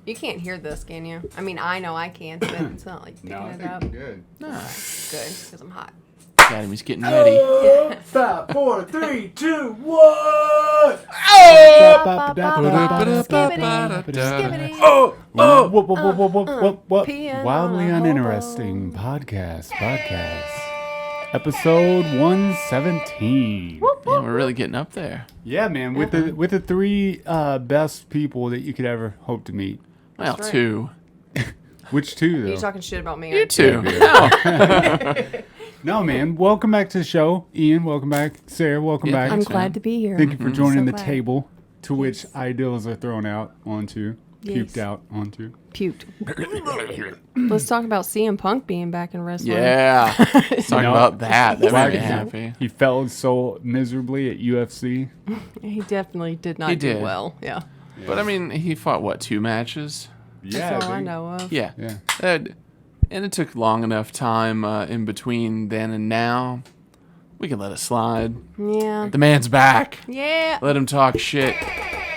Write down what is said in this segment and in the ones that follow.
You can't hear this, can you? I mean, I know I can't, but it's not like picking it up. You're good. Good, because I'm hot. Academy's getting ready. 5, 4, 3, 2, 1. Wildly uninteresting podcast. Episode 117. Man, we're really getting up there. Yeah, man, with the three best people that you could ever hope to meet. Well, right. 2. Which two, though? Are you talking shit about me? You aren't you? 2. No. No, man. Welcome back to the show. Ian, welcome back. Sarah, welcome back. I'm Thanks, glad man. to be here. Thank you for joining So the glad. table to which ideals are thrown out onto, Yes. puked out onto. Puked. Let's talk about CM Punk being back in wrestling. Yeah. Let's talk No. about that. That made me Why- happy. He failed so miserably at UFC. He definitely did not He do did. well. Yeah. But I mean, he fought, what, 2 matches? That's all I dude. know of. Yeah. Yeah. And it took long enough time in between then and now. We can let it slide. Yeah. The man's back. Yeah. Let him talk shit.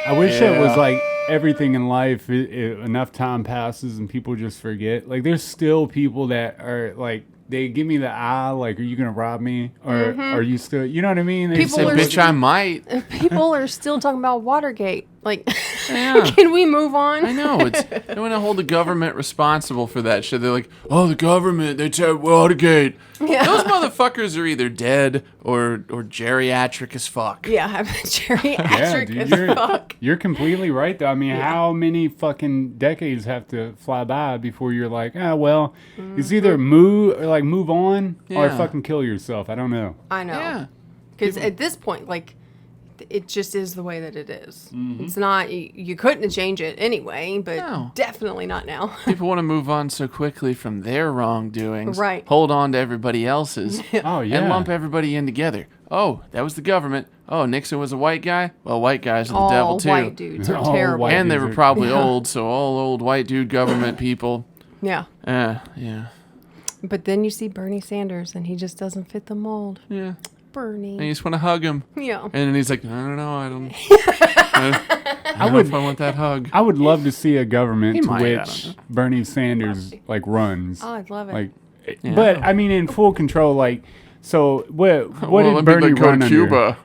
I wish it was Yeah. like everything in life, enough time passes and people just forget. Like, there's still people that are like, they give me the eye, like, are you going to rob me? Or are you still, you know what I mean? They People Say, are bitch, I might. People are still talking about Watergate. Like, Yeah. can we move on? I know. They want to hold the government responsible for that shit. They're like, oh, the government, they said Watergate. Yeah. Those motherfuckers are either dead or geriatric as fuck. Yeah, I'm geriatric dude, as you're- fuck. You're completely right, though. I mean, how many fucking decades have to fly by before you're like, well, it's either move on or Yeah. fucking kill yourself. I don't know. I know. Yeah. Because at this point, like, it just is the way that it is. Mm-hmm. It's not, you couldn't change it anyway, but No. definitely not now. People want to move on so quickly from their wrongdoings. Right. Hold on to everybody else's. Oh, yeah. And lump everybody in together. Oh, that was the government. Oh, Nixon was a white guy? Well, white guys are the All devil, too. white dudes are All terrible. white And they dudes were are- probably Yeah. old, so all old white dude government people. Yeah. Yeah. But then you see Bernie Sanders, and he just doesn't fit the mold. Yeah. Bernie. And you just want to hug him. Yeah. And then he's like, I don't know. I don't know if I want that hug. I would love to see a government He to might, I which don't Bernie Sanders like runs. Oh, I'd love it. Like, Yeah. but I mean, in full control. Like, so what Well, did Bernie go run to under? Cuba.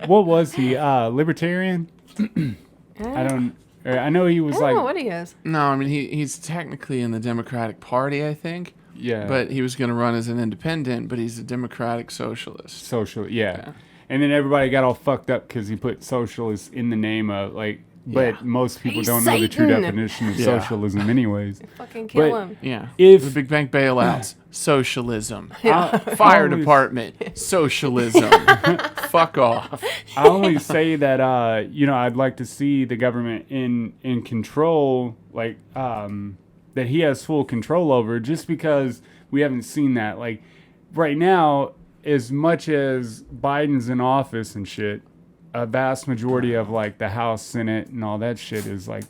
What was he? Libertarian? I don't. I know he was I don't know like, what he is. No, I mean, he's technically in the Democratic Party, I think. yeah, But he was going to run as an independent, but he's a democratic socialist. social. Yeah. And then everybody got all fucked up because he put socialist in the name of like. But Yeah. most people He's don't know the true Satan. definition of Yeah. socialism, anyways. Fucking kill But- him. Yeah. If- the big bank bailouts, socialism. I Fire always- department, socialism. Fuck off. I only say that I'd like to see the government in control, like that he has full control over, just because we haven't seen that. Like right now, as much as Biden's in office and shit, a vast majority of like the House, Senate, and all that shit is like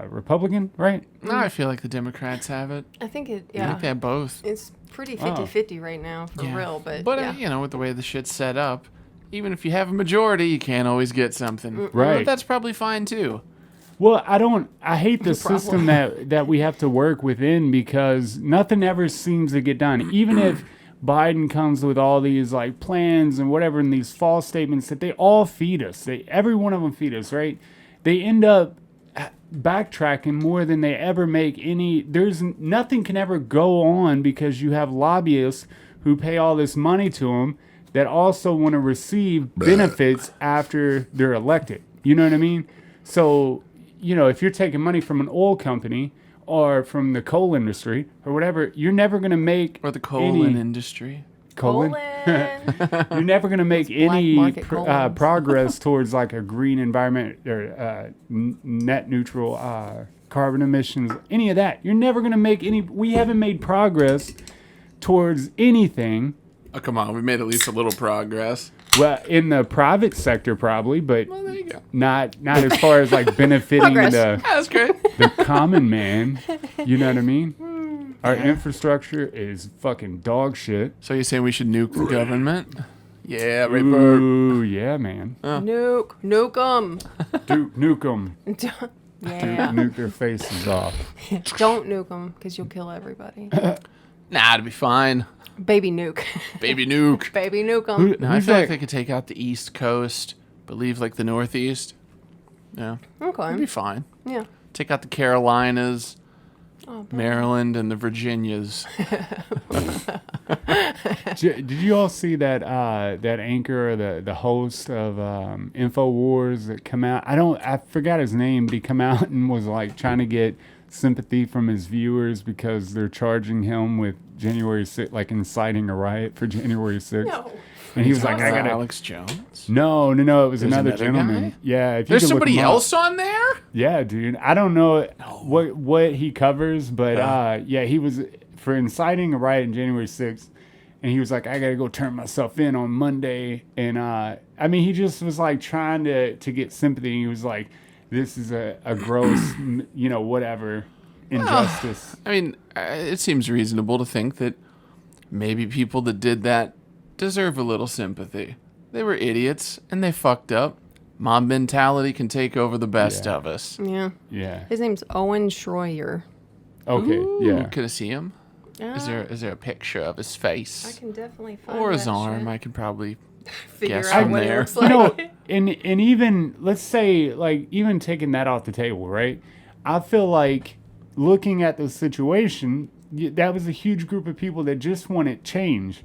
Republican, right? No, I feel like the Democrats have it. I think it, I yeah. think they have both. It's pretty 50-50 right now, for real. But yeah. With the way the shit's set up, even if you have a majority, you can't always get something. Right. But that's probably fine too. Well, I hate the system that we have to work within, because nothing ever seems to get done. Even if Biden comes with all these like plans and whatever, and these false statements that they all feed us. Every one of them feed us, right? They end up backtracking more than they ever make any. There's nothing can ever go on because you have lobbyists who pay all this money to them that also want to receive benefits after they're elected. You know what I mean? So, if you're taking money from an oil company or from the coal industry or whatever, you're never going to make Or the colon industry. colon. You're never going to make Black any market colons. progress towards like a green environment or net neutral carbon emissions, any of that. You're never going to make any. We haven't made progress towards anything. Oh, come on. We made at least a little progress. Well, in the private sector, probably, but Well, there you go. not as far as like benefiting Progress. Yeah, that's great. the common man. You know what I mean? Our infrastructure is fucking dog shit. So you're saying we should nuke the government? Yeah, Ray Bird. Ooh, yeah, man. Nuke 'em. Nuke them. Yeah. Nuke their faces off. Don't nuke 'em because you'll kill everybody. Nah, it'll be fine. Baby nuke. Baby Nuke. Baby nuke 'em. No, I Who's feel like that? they could take out the East Coast, but leave like the Northeast. Yeah, it'd be Okay. fine. Yeah. Take out the Carolinas, Oh, Maryland, and the Virginias. Did you all see that that anchor, the host of InfoWars that come out? I forgot his name, but he come out and was like trying to get sympathy from his viewers because they're charging him with January 6th, like inciting a riot for January 6th. No. And he was like, I gotta. Alex Jones. No, it was another another gentleman. guy? Yeah, if you There's could look somebody him up. else on there? Yeah, dude. I don't know what he covers, but yeah, he was for inciting a riot on January 6th, and he was like, I gotta go turn myself in on Monday, and I mean, he just was like trying to get sympathy. He was like, this is a gross, whatever injustice. I mean, it seems reasonable to think that maybe people that did that deserve a little sympathy. They were idiots, and they fucked up. Mob mentality can take over the best of us. Yeah. Yeah. His name's Owen Schroyer. Okay. Ooh, Yeah. Could I see him? Is there a picture of his I face can definitely find or his that arm? shit. I can probably Figure guess out from what there. it looks You like. know, and even let's say like even taking that off the table, right? I feel like looking at the situation, that was a huge group of people that just wanted change.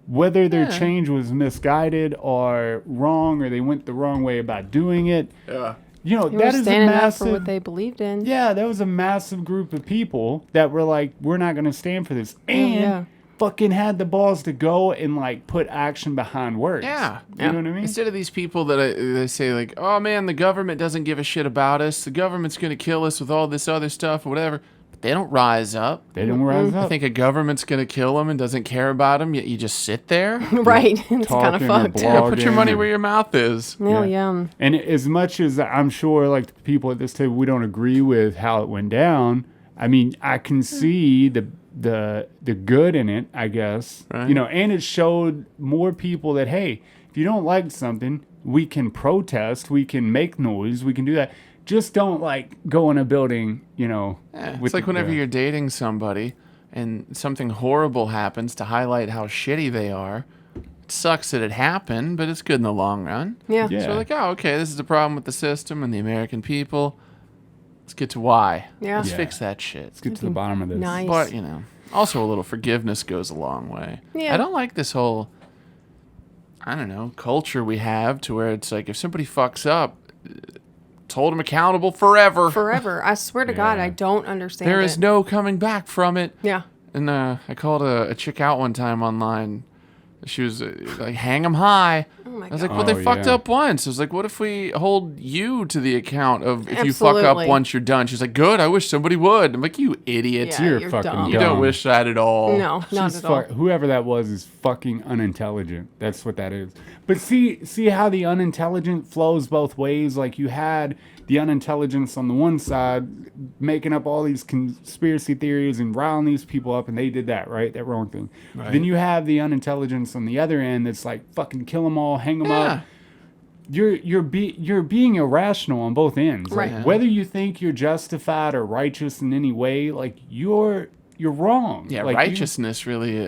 Whether their Yeah. change was misguided or wrong, or they went the wrong way about doing it, Yeah. They were that is a standing up for massive. what they believed in. Yeah, that was a massive group of people that were like, we're not going to stand for this, and yeah. fucking had the balls to go and like put action behind words. Yeah. You know what I mean? Instead of these people that they say like, oh man, the government doesn't give a shit about us. The government's gonna kill us with all this other stuff or whatever. But they don't rise up. They didn't rise I up. think a government's gonna kill them and doesn't care about them. Yet you just sit there. Right. It's kind of Talking or fucked. blog- Yeah, put your Blogging money or- where your mouth is. Oh, yeah. And as much as I'm sure, like the people at this table, we don't agree with how it went down. I mean, I can see the good in it, I guess. Right. And it showed more people that hey, if you don't like something, we can protest, we can make noise, we can do that. Just don't like go in a building, Yeah, it's like whenever you're dating somebody and something horrible happens to highlight how shitty they are. It sucks that it happened, but it's good in the long run. Yeah. Yeah. So we're like, oh, okay, this is the problem with the system and the American people. Let's get to why. Yeah. Let's Yeah. fix that shit. Let's get to the bottom of this. Nice. But, also a little forgiveness goes a long way. Yeah. I don't like this whole, culture we have to where it's like if somebody fucks up, hold them accountable forever. Forever. I swear to God, Yeah. I don't understand There it. is no coming back from it. Yeah. And I called a chick out one time online. She was like, hang them high. Oh my I was God. like, well, they Oh, fucked yeah. up once. I was like, what if we hold you to the account of if you fuck up Absolutely. once, you're done? She's like, good. I wish somebody would. I'm like, you idiot. Yeah, You're you're fucking dumb. You don't wish that at all. No, not She's at all. whoever that was is fucking unintelligent. That's what that is. But see how the unintelligent flows both ways. Like you had the unintelligence on the one side making up all these conspiracy theories and riling these people up, and they did that, right? That wrong thing. Right. Then you have the unintelligence on the other end that's like fucking kill them all, hang them Yeah. up. You're being irrational on both ends. Like, Right. whether you think you're justified or righteous in any way, like you're wrong. Yeah, Like, righteousness really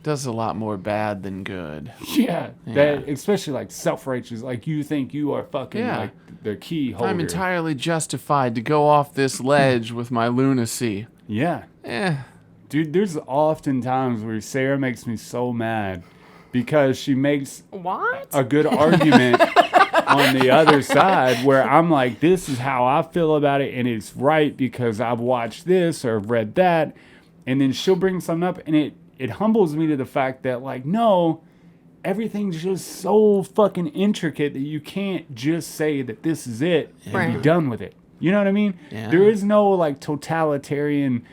does a lot more bad than good. Yeah, that especially like self-righteous, like you think you are fucking Yeah. like the key holder. I'm entirely justified to go off this ledge with my lunacy. Yeah, dude. There's often times where Sarah makes me so mad because she makes What? a good argument on the other side where I'm like, this is how I feel about it, and it's right because I've watched this or read that, and then she'll bring something up, and it humbles me to the fact that like, no. Everything's just so fucking intricate that you can't just say that this is it and be Right. done with it. You know what I mean? Yeah. There is no like totalitarian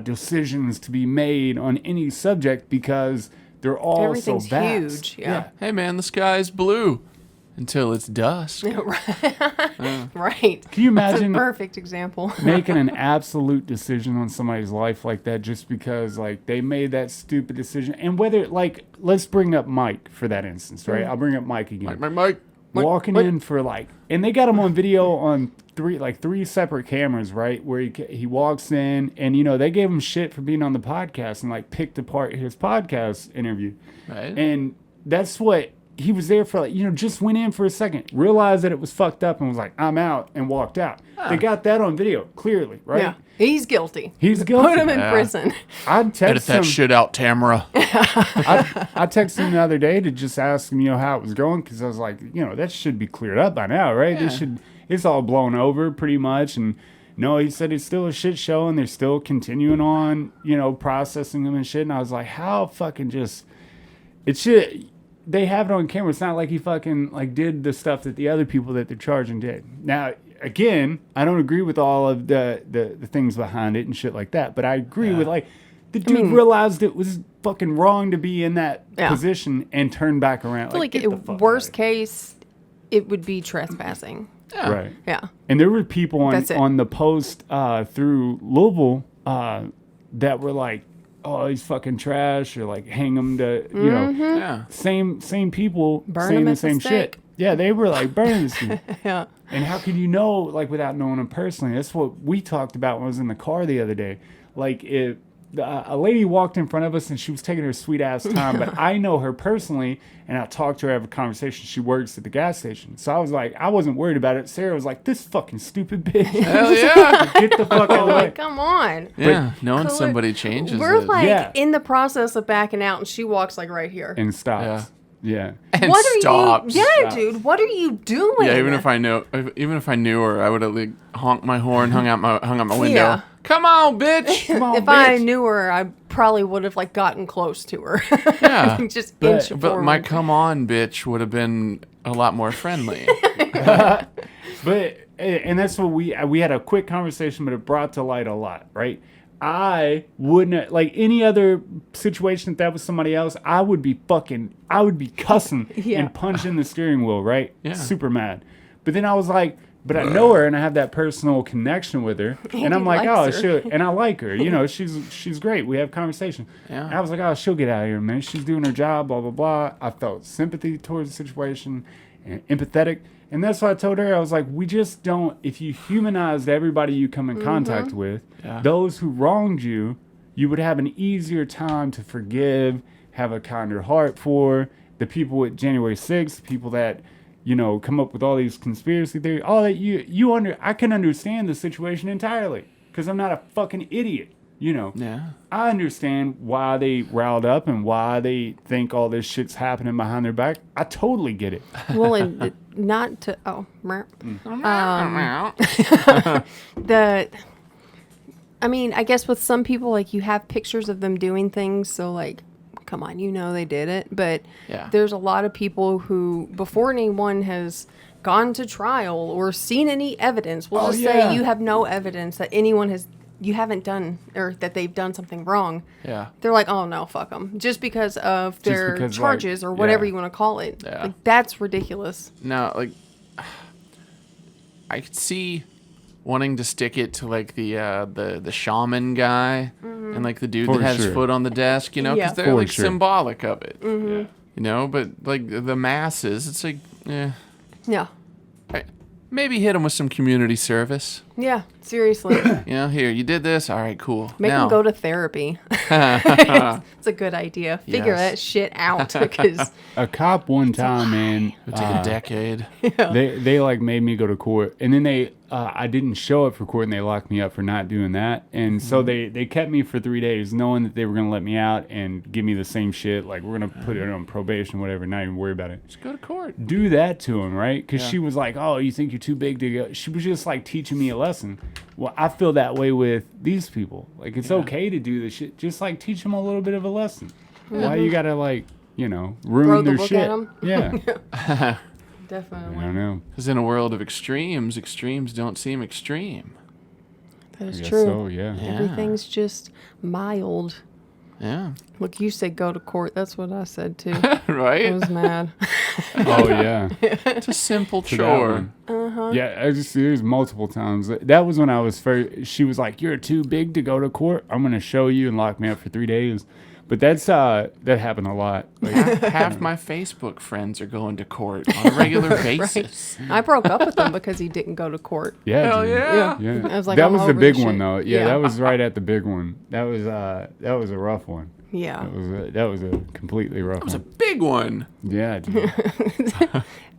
decisions to be made on any subject because they're all Everything's so vast. huge. Yeah. Hey man, the sky's blue. Until it's dusk. Right. Can you That's a imagine perfect example. making an absolute decision on somebody's life like that just because like they made that stupid decision? And whether like, let's bring up Mike for that instance, right? I'll bring up Mike again. Mike. Walking in for like, and they got him on video on three separate cameras, right? Where he walks in, and you know they gave him shit for being on the podcast and like picked apart his podcast interview, Right. and that's what he was there for. Like, you know, just went in for a second, realized that it was fucked up, and was like, "I'm out," and walked out. They got that on video clearly, right? Yeah. He's guilty. He's guilty. Put him in prison. I'd Edit text that him. shit out, Tamara. I texted him the other day to just ask him, you know, how it was going, because I was like, you know, that should be cleared up by now, right? It's all blown over pretty much. And no, he said it's still a shit show, and they're still continuing on, you know, processing them and shit. And I was like, how fucking just it should. They have it on camera. It's not like he fucking like did the stuff that the other people that they're charging did. Now, again, I don't agree with all of the things behind it and shit like that, but I agree with like the dude realized it was fucking wrong to be in that position and turn back around. I feel like get the fuck worst out of case, it would be trespassing. here. Right. Yeah. And there were people That's it. on the post through Louisville that were like, "Oh, he's fucking trash," or like, "Hang him to," you know. Yeah. Same people Burn saying him the at the same shit. stake. Yeah, they were like burning this dude. Yeah. And how could you know, like, without knowing him personally? That's what we talked about when I was in the car the other day. Like, if a lady walked in front of us and she was taking her sweet ass time, but I know her personally, and I talked to her, have a conversation. She works at the gas station. So I was like, I wasn't worried about it. Sarah was like, this fucking stupid bitch. Hell yeah. Get the fuck out of the way. Like, come on. Yeah. Knowing Cool. somebody changes We're it. like Yeah. in the process of backing out, and she walks like right here. And stops. Yeah. And What are stops. you? Yeah, Stops. dude. What are you doing? Yeah, even if I knew her, I would have like honked my horn, hung out my window. Yeah. Come on, bitch. Come on, if I knew her, I probably would have like gotten close to her. Yeah. Just But- inch But forward. my come on, bitch would have been a lot more friendly. But and that's what we had a quick conversation, but it brought to light a lot, right? I wouldn't like any other situation if that was somebody else. I would be cussing Yeah. and punching the steering wheel, right? Yeah. Super mad. But then I was like, but I know her and I have that personal connection with her, and I'm like, likes oh, her. and I like her. You know, she's great. We have conversation. Yeah. And I was like, oh, she'll get out of here, man. She's doing her job. Blah blah blah. I felt sympathy towards the situation and empathetic. And that's why I told her, I was like, we just don't, if you humanized everybody you come in contact with, those who wronged you, you would have an easier time to forgive, have a kinder heart for the people with January 6th, people that, you know, come up with all these conspiracy theories, all that I can understand the situation entirely because I'm not a fucking idiot. You know, Yeah. I understand why they riled up and why they think all this shit's happening behind their back. I totally get it. well, and not to I mean, I guess with some people, like you have pictures of them doing things, so like, come on, you know they did it. But Yeah. there's a lot of people who, before anyone has gone to trial or seen any evidence, we'll just say you have no evidence that you haven't done or that they've done something wrong. Yeah. They're like, oh no, fuck them, just because of their because, like, charges or whatever yeah. you want to call it. Yeah. Like, that's ridiculous. Now, like, I could see wanting to stick it to like the shaman guy and like the dude For that had sure. his foot on the desk, you know, Yeah. because they're For like sure. symbolic of it, Yeah. you know. But like the masses, it's like, Yeah. maybe hit them with some community service. Yeah. Seriously. You know, here you did this. All right, cool. Make now, them go to therapy. It's a good idea. Figure Yes. that shit out because A cop one time, man, It'll take a decade. they like made me go to court, and then I didn't show up for court, and they locked me up for not doing that, and so they kept me for 3 days, knowing that they were gonna let me out and give me the same shit, like we're gonna put it on probation, whatever, not even worry about it. Just go to court. Do that to him, right? Because Yeah. she was like, "Oh, you think you're too big to go?" She was just like teaching me a lesson. Well, I feel that way with these people. Like it's okay to do this shit. Just like teach them a little bit of a lesson. Why you gotta like, you know, ruin Throw the their book shit? at 'em? Yeah, I definitely. don't know. Because in a world of extremes don't seem extreme. That I is guess true. so, yeah. Yeah. Everything's just mild. Yeah. Look, you said go to court. That's what I said too. Right? I was mad. Oh yeah. It's a simple To that chore. one. Yeah, there's multiple times. That was when I was first. She was like, "You're too big to go to court. I'm gonna show you and lock me up for 3 days." But that happened a lot. Like, Half my Facebook friends are going to court on a regular basis. I broke up with him because he didn't go to court. yeah, Hell dude. yeah. Yeah. I was like, that I'm was the over big this one shit. though. Yeah, Yeah. that was right at the big one. That was a rough one. Yeah. That was a completely rough That was a one. big one. Yeah, dude.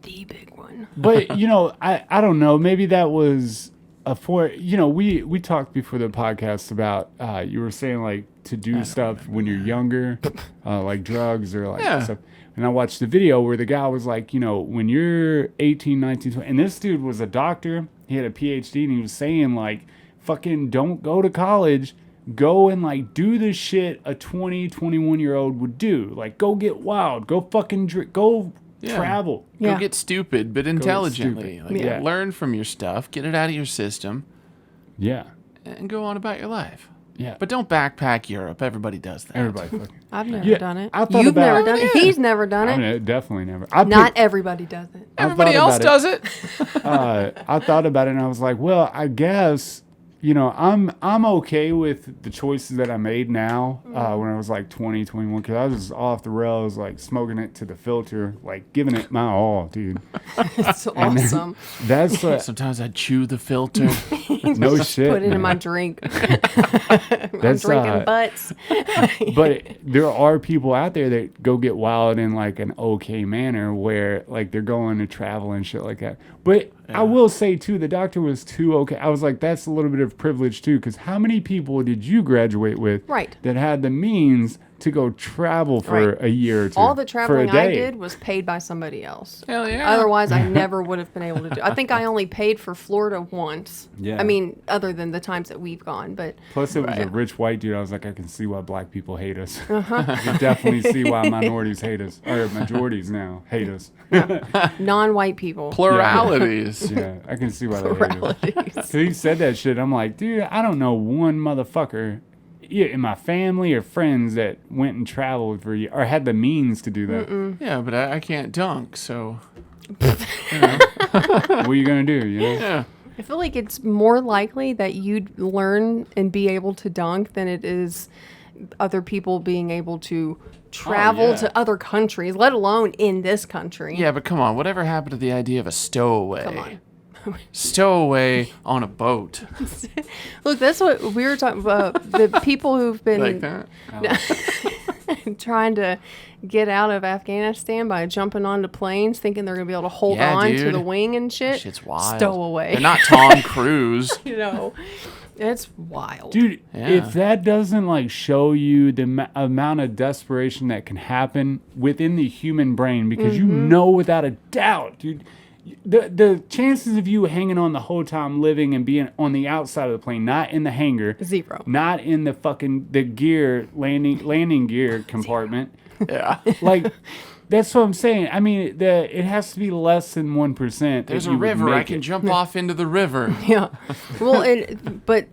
The big one. But I don't know. Maybe that was we talked before the podcast about you were saying like to do stuff when you're younger, like drugs or like Yeah. stuff. And I watched the video where the guy was like, when you're 18, 19, 20, and this dude was a doctor. He had a PhD, and he was saying like, fucking don't go to college. Go and like do the shit a 20, 21-year-old would do. Like go get wild. Go fucking drink. Go travel. Yeah. Go get stupid, but intelligently. stupid. Like, Yeah. learn from your stuff, get it out of your system, Yeah. and go on about your life. Yeah. But don't backpack Europe. Everybody does that. Everybody fucking. I've never Yeah, done it. I thought You've about- never done it. Yeah. He's never done I it. mean, definitely never. Not everybody does it. Everybody thought else about does it. I thought about it and I was like, well, I guess, I'm okay with the choices that I made now when I was like 20, 21, because I was off the rails, like smoking it to the filter, like giving it my all, dude. It's awesome. That's Sometimes I chew the filter. no shit. Put it in man. my drink. I'm That's, drinking butts. But there are people out there that go get wild in like an okay manner where like they're going to travel and shit like that. But I will say too, the doctor was too okay. I was like, that's a little bit of privilege too, because how many people did you graduate with Right. that had the means to go travel for Right. a year or two? All the for a traveling I day? did was paid by somebody else. Hell yeah. Otherwise, I never would have been able to do. I think I only paid for Florida once. Yeah. I mean, other than the times that we've gone, but Plus, it was a Right. rich white dude. I was like, I can see why black people hate us. Uh-huh. I can definitely see why minorities hate us, or majorities now hate us. non-white people. Pluralities. Yeah, I can see why they hate us. Pluralities. So he said that shit. I'm like, dude, I don't know one motherfucker in my family or friends that went and traveled for a year or had the means to do that. Yeah, but I can't dunk, so What are you gonna do? yeah. I feel like it's more likely that you'd learn and be able to dunk than it is other people being able to travel yeah. to other countries, let alone in this country. Yeah, but come on, whatever happened to the idea of a stowaway? Come on. Stowaway on a boat. Look, that's what we were talking about. The people who've been Like that? trying to get out of Afghanistan by jumping onto planes, thinking they're going to be able to hold Yeah, on to dude. the wing and shit. Shit's wild. Stowaway. They're not Tom Cruise. It's wild. Dude, Yeah. if that doesn't like show you the amount of desperation that can happen within the human brain, because you know without a doubt, dude, the chances of you hanging on the whole time, living and being on the outside of the plane, not in the hangar, Zero. not in the fucking the gear landing gear compartment, Yeah. like. That's what I'm saying. I mean, it has to be less than 1%. There's a river. I can jump off into the river. Yeah. Well, but,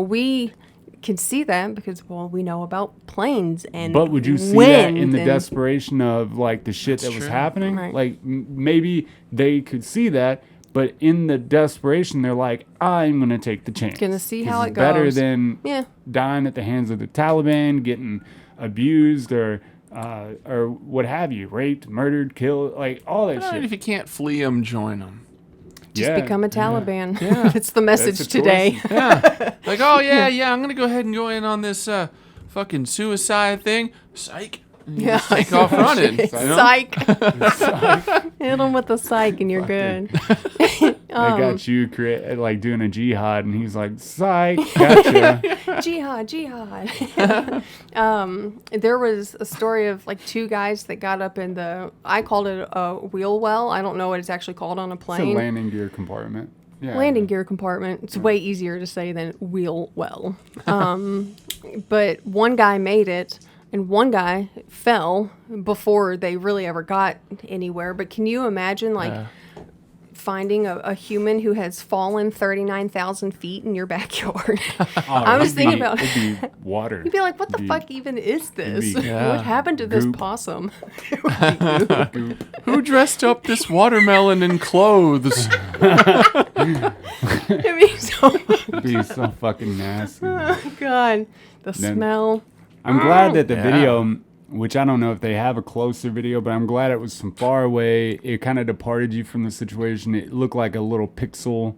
we can see that because, we know about planes and But would you see that wind in the and- desperation of like the shit that was true. happening? Right. Like maybe they could see that, but in the desperation, they're like, "I'm gonna take the chance. Gonna see 'Cause how it's it better goes." than Yeah. dying at the hands of the Taliban, getting abused or what have you, raped, murdered, killed, like all that All right, shit." if you can't flee them, join them. Just become a Taliban. Yeah. It's the message That's a today. choice. Yeah. Like, oh, yeah, I'm going to go ahead and go in on this fucking suicide thing. Psych. And you just take off running. you know? Psych. Hit them with the psych and you're good. I got you like doing a jihad, and he's like, "Psych, gotcha." Jihad. There was a story of like two guys that got up in I called it a wheel well. I don't know what it's actually called on a It's a plane. landing gear compartment. Yeah. Landing gear compartment. It's way easier to say than wheel well. But one guy made it and one guy fell before they really ever got anywhere. But can you imagine finding a human who has fallen 39,000 feet in your backyard. Oh, I was thinking about it'd be water. You'd be like, what the fuck even is this? be- Yeah. What happened to this Goop. possum? It would be goop. Who dressed up this watermelon in clothes? It'd be so, It'd be so fucking nasty. oh, God. The Then- smell. I'm glad that the Yeah. video, which I don't know if they have a closer video, but I'm glad it was from far away. It kind of departed you from the situation. It looked like a little pixel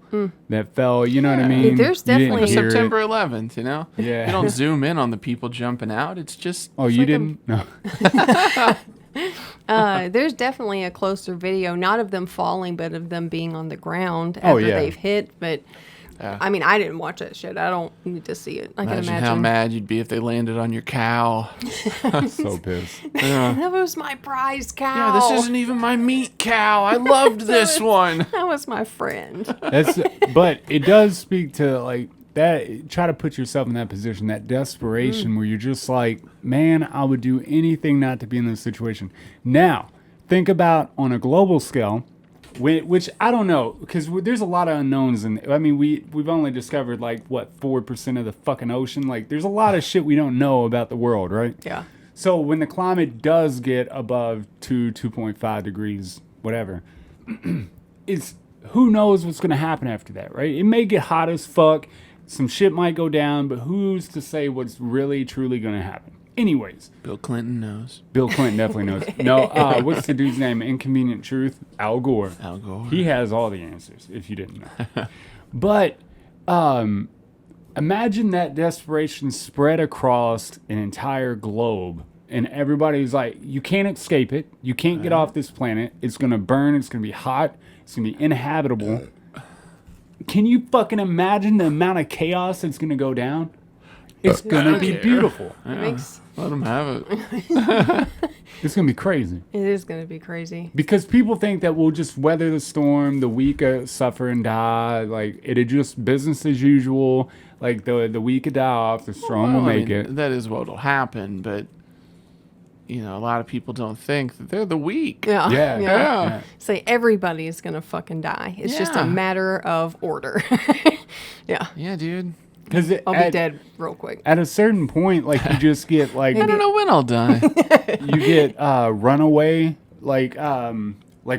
that fell. You know what I mean? Yeah, there's You didn't definitely- hear it. September 11th, you know? Yeah. You don't zoom in on the people jumping out. It's just... Oh, you like a- didn't? No. There's definitely a closer video, not of them falling, but of them being on the ground Oh, after yeah. they've hit. But Yeah. I mean, I didn't watch that shit. I don't need to see it. I can Imagine imagine. how mad you'd be if they landed on your cow. So pissed. Yeah. That was my prize cow. Yeah, this isn't even my meat cow. I loved this one. That was my friend. But it does speak to like that. Try to put yourself in that position, that desperation where you're just like, man, I would do anything not to be in this situation. Now, think about on a global scale, which I don't know, because there's a lot of unknowns, and I mean we've only discovered like what 4% of the fucking ocean. Like, there's a lot of shit we don't know about the world, right? Yeah. So when the climate does get above 2.5 degrees, whatever, it's who knows what's going to happen after that, right? It may get hot as fuck, some shit might go down, but who's to say what's really truly going to happen? Anyways, Bill Clinton knows. Bill Clinton definitely knows. No, what's the dude's name? Inconvenient Truth? Al Gore. Al Gore. He has all the answers, if you didn't know. But imagine that desperation spread across an entire globe, and everybody's like, you can't escape it. You can't get off this planet. It's going to burn. It's going to be hot. It's going to be inhabitable. Can you fucking imagine the amount of chaos that's going to go down? It's going to be beautiful. It makes Let them have it. It's going to be crazy. it is going to be crazy. Because people think that we'll just weather the storm, the weak suffer and die, like it'll just business as usual, like the weak will die off, the strong will Well, I make mean, it. That is what will happen, but you know, a lot of people don't think that they're the weak. Yeah. Yeah, Yeah. Say everybody is going to fucking die. It's just a Yeah. matter of order. Yeah. Yeah, dude. Because I'll be dead real quick. At a certain point, like you just get like I don't know when I'll die. you get runaway like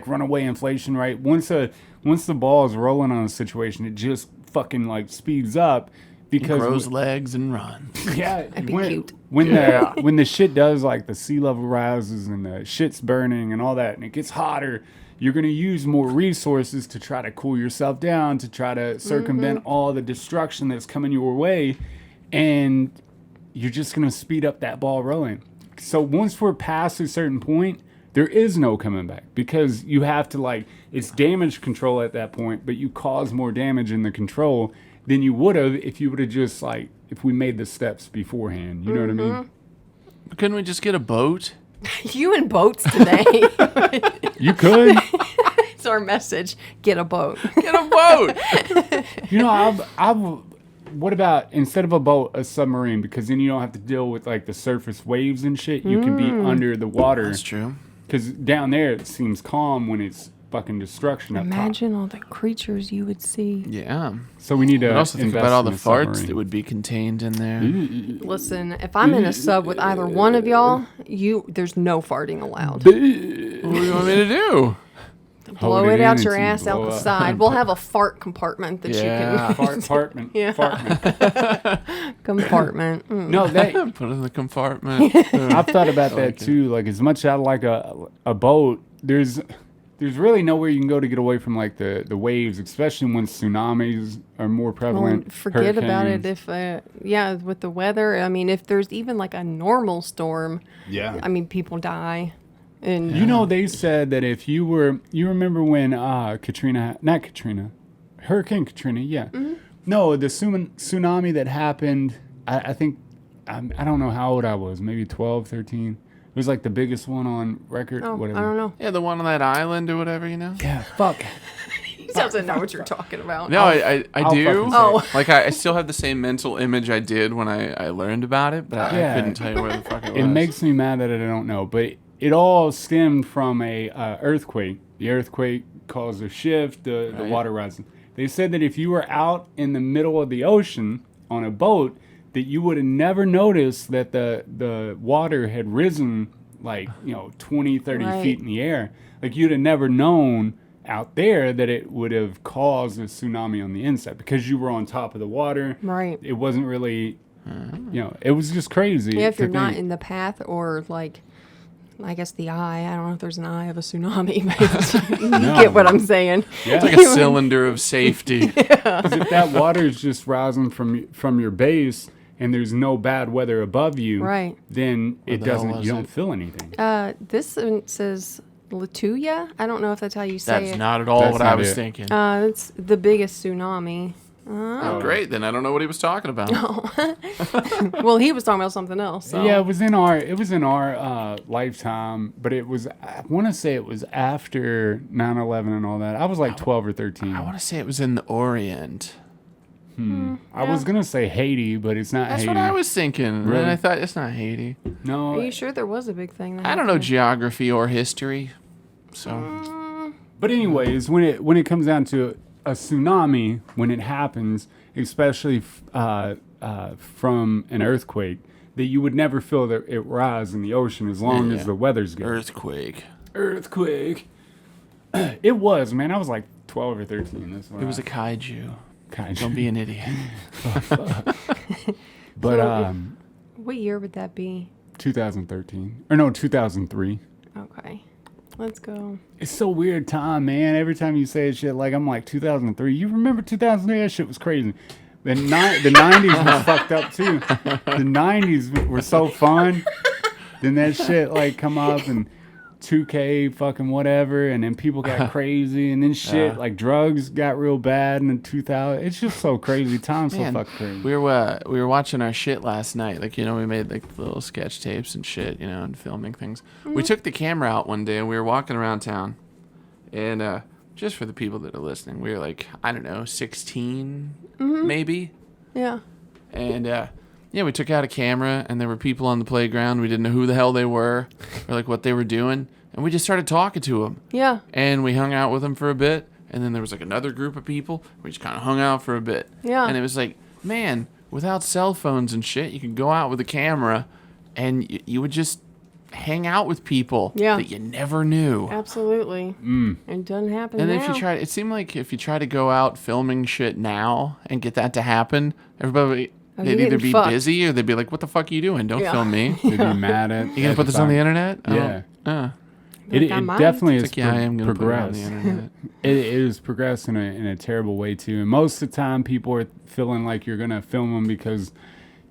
runaway inflation, right? Once the ball is rolling on a situation, it just fucking like speeds up because Grows legs and runs. yeah, That'd be cute. when the shit does like the sea level rises and the shit's burning and all that and it gets hotter, you're going to use more resources to try to cool yourself down, to try to circumvent all the destruction that's coming your way, and you're just going to speed up that ball rolling. So once we're past a certain point, there is no coming back because you have to like, it's damage control at that point, but you cause more damage in the control than you would have if you would have just like, if we made the steps beforehand, you know what I mean? Couldn't we just get a boat? You in boats today. You could. It's our message. Get a boat. Get a boat. You know, I've what about instead of a boat, a submarine? Because then you don't have to deal with like the surface waves and shit. You can be under the water. That's true. Because down there it seems calm when it's fucking destruction up top. Imagine all the creatures you would see. Yeah. So we need to But also think invest about all in the a farts submarine. that would be contained in there. Listen, if I'm in a sub with either one of y'all, there's no farting allowed. What do you want me to do? Blow Hold it in out your until you ass out blow the up. side. We'll have a fart compartment that Yeah. you Apartment. Yeah. Apartment. compartment. No, that Put it in the compartment. I've thought about that like it. too. Like as much as I like a boat, there's really nowhere you can go to get away from like the waves, especially when tsunamis are more Well, prevalent. forget about it hurricanes. if, with the weather. I mean, if there's even like a normal storm, Yeah. I mean, people die. And You know, they said that if you remember when Hurricane Katrina, yeah. Mm-hmm. No, the tsunami that happened, I think, I don't know how old I was, maybe 12, 13. It was like the biggest one on record, oh, whatever. I don't know. Yeah, the one on that island or whatever, you know? Yeah, fuck. He doesn't know what you're talking about. No, I I'll do. fucking say Oh. Like, I still have the same mental image I did when I learned about it, but I Yeah. couldn't tell you where the fuck it was. It makes me mad that I don't know, but it all stemmed from a earthquake. The earthquake cause a shift, the water rising. They said that if you were out in the middle of the ocean on a boat, that you would have never noticed that the water had risen like, 20, 30 feet in the air. Like you'd have never known out there that it would have caused a tsunami on the inside because you were on top of the water. Right. It wasn't really, it was just crazy. Yeah, if you're not in the path or like, I guess the eye. I don't know if there's an eye of a tsunami, but you get what I'm saying. Yeah. It's like a cylinder of safety. Because if that water is just rising from your base and there's no bad weather above you, right, then What it the hell doesn't. was You don't it? feel anything. this one says Latuya. I don't know if that's how you say That's it. not at all That's what I not was it. thinking. It's the biggest tsunami. Oh, great. Then I don't know what he was talking about. Well, he was talking about something else. So. Yeah, it was in our lifetime, but it was. I want to say it was after 9/11 and all that. I was like 12 or 13. I want to say it was in the Orient. I was gonna say Haiti, but it's not That's Haiti. what I was thinking. Really? And I thought, it's not Haiti. No, Are you sure there was a big thing? That I don't know happened? geography or history. So, but anyways, when it comes down to a tsunami, when it happens, especially from an earthquake, that you would never feel that it rise in the ocean as long as the weather's good. earthquake. Earthquake. It was, man. I was like 12 or 13. That's It was a kaiju. kind Don't be an idiot. But What year would that be? 2013 or no 2003. Okay, let's go. It's so weird time, man. Every time you say shit, like I'm like 2003. You remember 2003? That shit was crazy. The 90s was fucked up too. The 90s were so fun. Then that shit like come up and 2K fucking whatever, and then people got crazy, and then shit like drugs got real bad in the 2000s. It's just so crazy. Time's so fucking crazy. We were watching our shit last night. Like, we made like little sketch tapes and shit, and filming things. We took the camera out one day and we were walking around town. And just for the people that are listening, we were like, I don't know, 16 maybe. Yeah. And we took out a camera and there were people on the playground. We didn't know who the hell they were or like what they were doing. And we just started talking to them. Yeah. And we hung out with them for a bit. And then there was like another group of people. We just kind of hung out for a bit. Yeah. And it was like, man, without cell phones and shit, you could go out with a camera and you would just hang out with people that you never knew. Absolutely. It doesn't happen And now. then it seemed like if you try to go out filming shit now and get that to happen, everybody, they'd either be busy or they'd be like, what the fuck are you doing? Don't film me. They'd be mad at. You gonna put this on the internet? Yeah. Like, It I might. definitely It's is like, yeah, I am gonna put it on progressed. the internet. It is progressed in a terrible way too. And most of the time, people are feeling like you're gonna film them because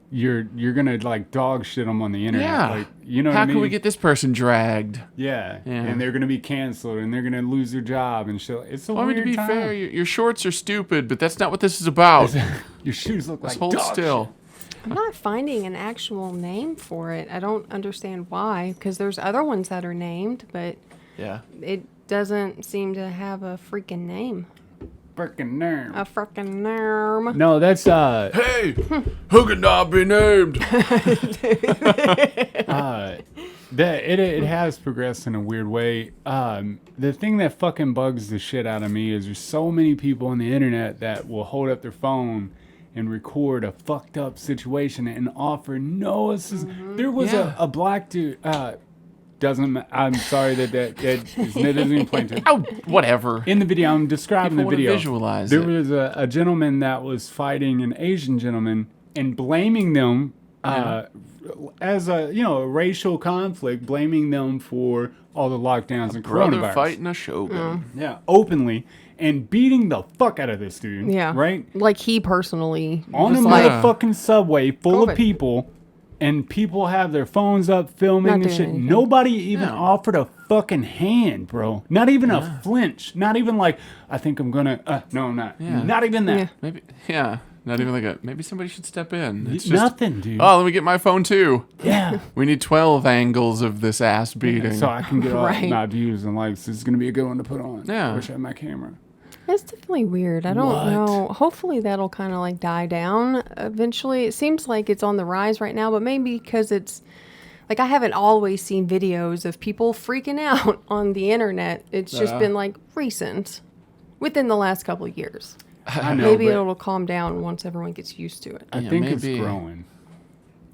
you're gonna like dog shit them on the internet. Yeah. Like, you know How what I mean? can we get this person dragged? Yeah. Yeah. And they're gonna be canceled and they're gonna lose their job and shit. It's a Well, I mean, weird to be time. fair, your shorts are stupid, but that's not what this is about. Your shoes look Just like hold dog still. I'm not finding an actual name for it. I don't understand why, because there's other ones that are named, but Yeah. it doesn't seem to have a freaking name. shit. Freaking nerve. A freaking name. No, that's Hey, who could not be named? it has progressed in a weird way. The thing that fucking bugs the shit out of me is there's so many people on the internet that will hold up their phone and record a fucked up situation and offer no assistance. There was Yeah. a black dude. I'm sorry that doesn't even play into it. Oh, whatever. In the video, I'm describing People the video. wanna visualize there it. was a gentleman that was fighting an Asian gentleman and blaming them as a racial conflict, blaming them for all the lockdowns and Brother coronavirus. fighting a shogun. Yeah, openly, and beating the fuck out of this dude. Yeah. right Like he personally. on a was like, motherfucking subway full COVID. of people. And people have their phones up filming Not and doing shit. anything. Nobody even No. offered a fucking hand, bro. Not even a flinch. Not even like, I think I'm gonna. No, I'm not. Yeah. Not even that. Yeah. Not even like maybe somebody should step in. It's just, Nothing, dude. oh, let me get my phone too. Yeah. We need 12 angles of this ass beating. So I can get all Right. my views and likes. This is gonna be a good one to put on. Yeah. I wish I had my camera. It's definitely weird. I don't What? know. Hopefully that'll kind of like die down eventually. It seems like it's on the rise right now, but maybe because it's like, I haven't always seen videos of people freaking out on the internet. It's just been like recent, within the last couple of years. I know, Maybe but it'll calm down once everyone gets used to it. I Yeah, think it's maybe. growing.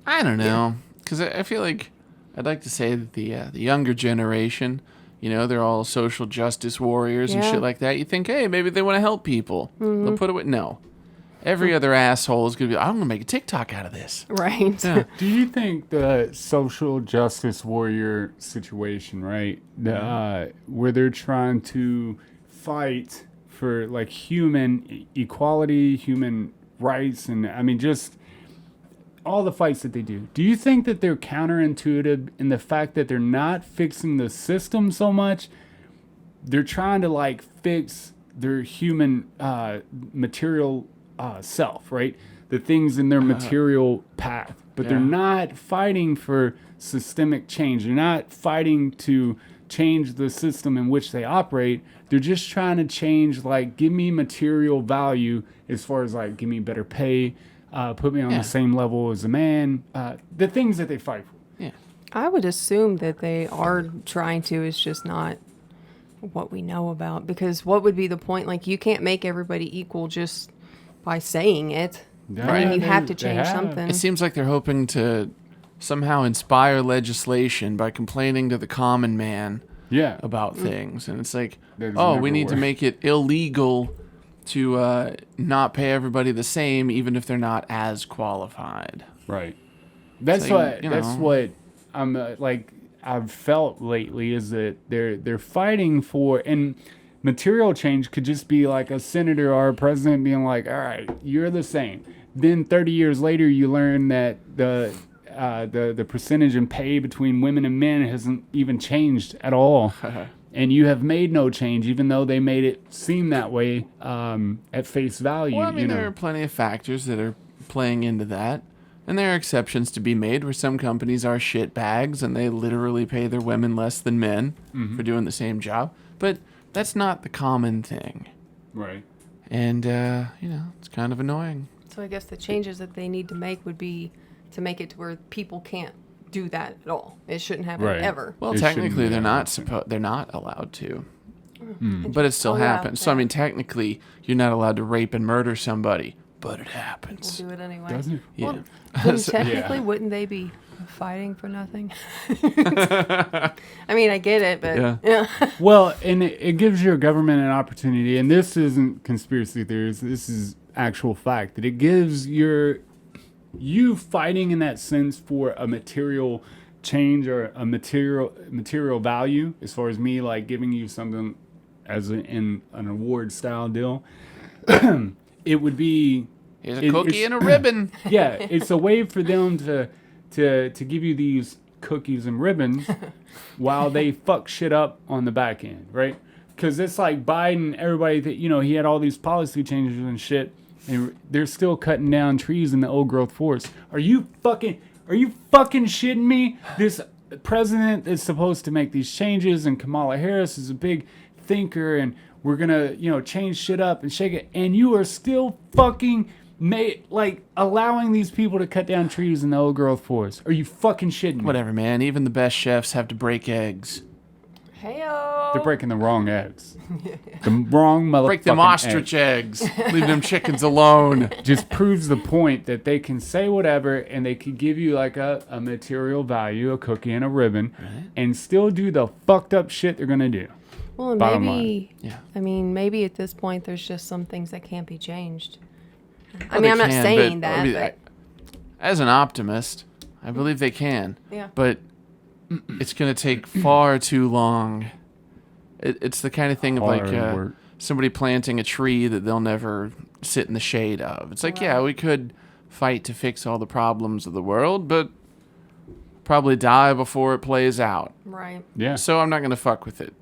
I don't know, because I feel like I'd like to say that the younger generation, you know, they're all social justice warriors and Yeah. shit like that. You think, hey, maybe they want to help people. They'll put away. No, every other asshole is gonna be. I'm gonna make a TikTok out of this. Right. Yeah. Do you think the social justice warrior situation, right, where they're trying to fight for like human equality, human rights, and I mean just all the fights that they do you think that they're counterintuitive in the fact that they're not fixing the system so much? They're trying to like fix their human material self, right? The things in their material path, but they're not fighting for systemic change. They're not fighting to change the system in which they operate. They're just trying to change, like, give me material value as far as like give me better pay, put me on the same level as a man, the things that they fight for. Yeah. I would assume that they are trying to. It's just not what we know about. Because what would be the point? Like, you can't make everybody equal just by saying it. Yeah, I mean, you they- have to they change have. something. It seems like they're hoping to somehow inspire legislation by complaining to the common man Yeah. about things, and it's like, That oh, doesn't we ever need to work. make it illegal to not pay everybody the same, even if they're not as qualified. Right. That's So, what you that's know. what I'm like I've felt lately is that they're fighting for, and material change could just be like a senator or a president being like, all right, you're the same. Then 30 years later, you learn that the percentage in pay between women and men hasn't even changed at all. And you have made no change, even though they made it seem that way at face value. Well, I mean, you know? there are plenty of factors that are playing into that. And there are exceptions to be made where some companies are shit bags and they literally pay their women less than men for doing the same job. But that's not the common thing. Right. And, it's kind of annoying. So I guess the changes that they need to make would be to make it to where people can't do that at all. It shouldn't happen Right. ever. Well, It shouldn't technically, be they're that not they're not allowed to. But it still Oh, yeah, happens. So, I yeah. mean, technically, you're not allowed to rape and murder somebody. But it We'll happens. do it anyway. Doesn't it? Yeah. Well, then So- technically, wouldn't they be fighting for nothing? I mean, I get it, but Yeah. Well, and it gives your government an opportunity, and this isn't conspiracy theories, this is actual fact, that it gives you fighting in that sense for a material change or a material value, as far as me like giving you something as in an award style deal. It would be Here's a cookie and a ribbon. yeah, it's a way for them to give you these cookies and ribbons while they fuck shit up on the back end, right? Because it's like Biden, everybody that, he had all these policy changes and shit, and they're still cutting down trees in the old growth forest. Are you fucking shitting me? This president is supposed to make these changes, and Kamala Harris is a big thinker, and we're gonna, change shit up and shake it, and you are still fucking allowing these people to cut down trees in the old growth forest. Are you fucking shitting me? Whatever, man. Even the best chefs have to break eggs. heyo. They're breaking the wrong eggs. The wrong motherfucking Break them ostrich eggs. Leave them chickens alone. Just proves the point that they can say whatever and they can give you like a material value, a cookie and a ribbon, and still do the fucked up shit they're gonna do. Well, and Bottom maybe, Yeah. I mean, maybe at this point, there's just some things that can't be changed. I Well, mean, they I'm not can, saying but, I mean, that, as an optimist, I believe they can. Yeah. But it's going to take far too long. It's the kind of thing of like Hard work. somebody planting a tree that they'll never sit in the shade of. It's like, yeah, Right. we could fight to fix all the problems of the world, but probably die before it plays out. right? Yeah. So I'm not going to fuck with it.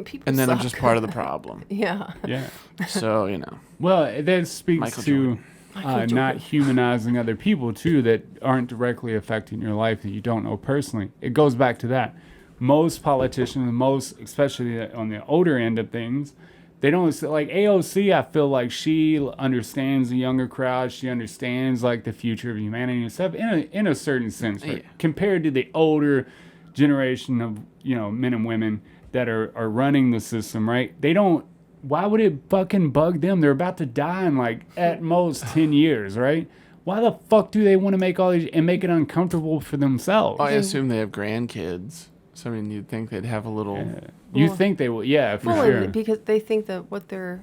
People And then I'm suck. just part of the problem. Yeah. Yeah. So, Well, that speaks Michael to Jordan. not humanizing other people too that aren't directly affecting your life that you don't know personally. It goes back to that. Most politicians, especially on the older end of things, They don't, like AOC, I feel like she understands the younger crowd. She understands like the future of humanity and stuff in a certain sense, right? Compared to the older generation of, men and women that are running the system, right? They don't, why would it fucking bug them? They're about to die in like at most 10 years, right? Why the fuck do they want to make all these and make it uncomfortable for themselves? I assume they have grandkids. So, I mean, you'd think they'd have a little... You think they will, for sure. Because they think that what their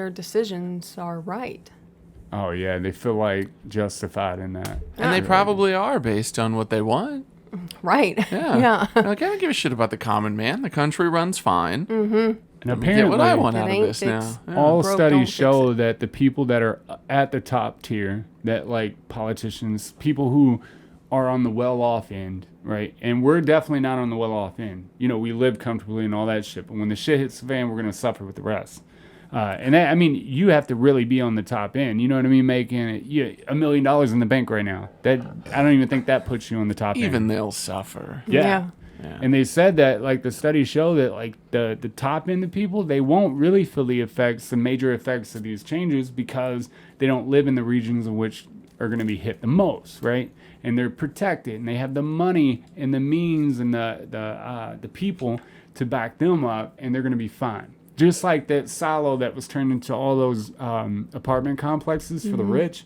decisions are right. Oh, yeah, they feel like justified in that. And they probably are based on what they want. Right. Yeah. Like, I don't give a shit about the common man. The country runs fine. Mm-hmm. And apparently, get what I want out of this now. Yeah. All studies show that the people that are at the top tier, that like politicians, people who are on the well-off end, right? And we're definitely not on the well-off end. We live comfortably and all that shit. But when the shit hits the fan, we're going to suffer with the rest. And that, I mean, you have to really be on the top end. You know what I mean? Making $1 million in the bank right now. That I don't even think that puts you on the top end. Even they'll suffer. Yeah. And they said that, like, the studies show that, like, the top end of people, they won't really feel the major effects of these changes because they don't live in the regions in which are going to be hit the most, right? And they're protected, and they have the money and the means and the people to back them up, and they're going to be fine. Just like that silo that was turned into all those apartment complexes for the rich,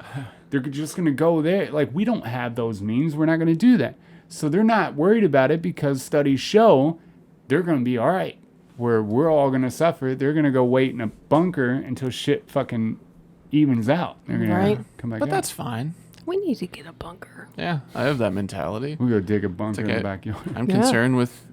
they're just going to go there. Like, we don't have those means. We're not going to do that. So they're not worried about it because studies show they're going to be all right. Where we're all going to suffer, they're going to go wait in a bunker until shit fucking evens out. They're going to come back But out. that's fine. We need to get a bunker. Yeah, I have that mentality. We go dig a bunker in the backyard. I'm concerned with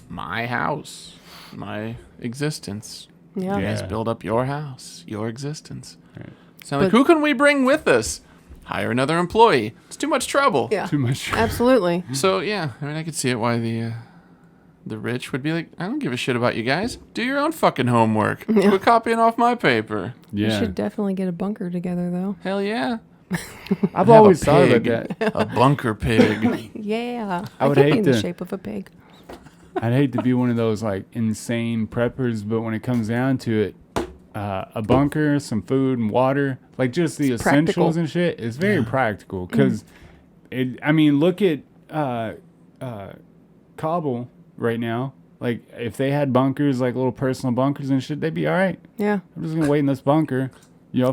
my house, my existence. Yeah. You guys build up your house, your existence. Right. So like, who can we bring with us? Hire another employee. It's too much trouble. Yeah. Too much trouble. Absolutely. So, yeah, I mean, I could see it why the rich would be like, I don't give a shit about you guys. Do your own fucking homework. Quit copying off my paper. Yeah. We should definitely get a bunker together, though. Hell yeah. I've always thought about that. A bunker pig. Yeah. I would could hate be in the to- shape of a pig. I'd hate to be one of those like insane preppers, but when it comes down to it, a bunker, some food and water, like just the essentials and shit, is very practical. Because, look at Kabul right now. Like, if they had bunkers, like little personal bunkers and shit, they'd be all right. Yeah. I'm just gonna wait in this bunker.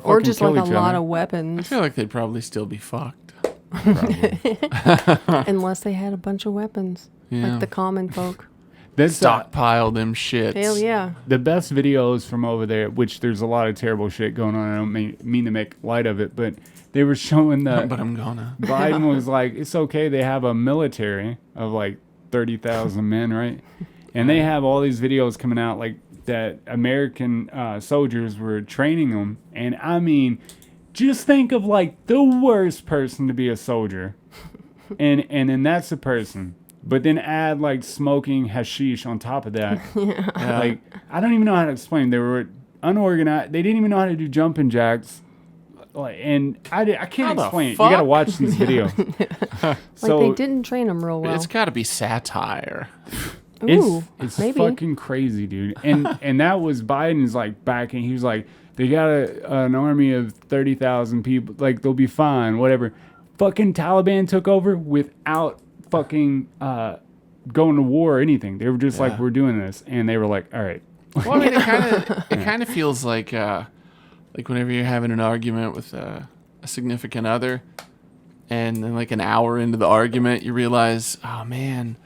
Or just like a each lot other. of I weapons. feel like they'd probably still be fucked. Unless they had a bunch of weapons. Yeah. Like the common folk. Stockpile them shits. Hell yeah. The best videos from over there, which there's a lot of terrible shit going on. I don't mean to make light of it, but they were showing that But I'm gonna. Biden was like, it's okay. They have a military of like 30,000 men, right? And they have all these videos coming out like that American soldiers were training them. And I mean, just think of like the worst person to be a soldier. And then that's the person. But then add like smoking hashish on top of that. Yeah. Like, I don't even know how to explain. They were unorganized. They didn't even know how to do jumping jacks. And I can't explain it. You got to watch these videos. Like they didn't train them real well. It's got to be satire. Ooh, it's maybe. fucking crazy, dude. And that was Biden's like backing. He was like, they got an army of 30,000 people. Like, they'll be fine, whatever. Fucking Taliban took over without fucking going to war or anything. They were just like, we're doing this. And they were like, all right. Well, I mean, it kind of feels like whenever you're having an argument with a significant other, and then like an hour into the argument, you realize, oh man,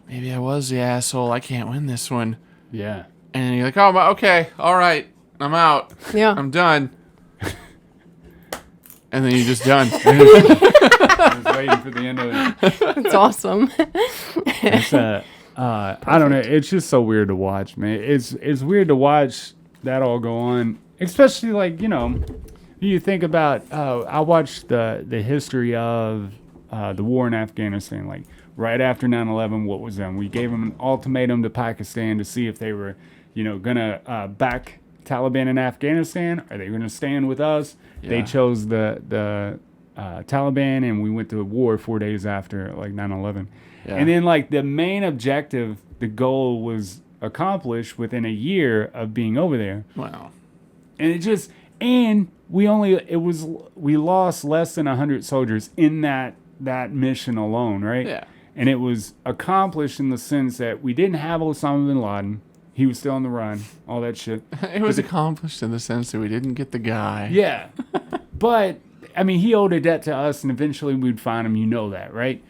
maybe I was the asshole. I can't win this one. Yeah. And you're like, oh, okay, all right, I'm out. Yeah. I'm done. And then you're just done. I was waiting for the end of it. It's awesome. It's, I don't know. It's just so weird to watch, man. It's weird to watch that all go on, especially like, you think about. I watched the history of the war in Afghanistan, like right after 9/11. What was done? We gave them an ultimatum to Pakistan to see if they were, gonna back Taliban in Afghanistan. Are they gonna stand with us? Yeah. They chose the Taliban, and we went to war 4 days after, like 9/11. Yeah. And then, like, the main objective, the goal was accomplished within a year of being over there. Wow. And we lost less than 100 soldiers in that mission alone, right? Yeah. And it was accomplished in the sense that we didn't have Osama bin Laden. He was still on the run, all that shit. It was accomplished in the sense that we didn't get the guy. Yeah. But, I mean, he owed a debt to us, and eventually we'd find him. You know that, right?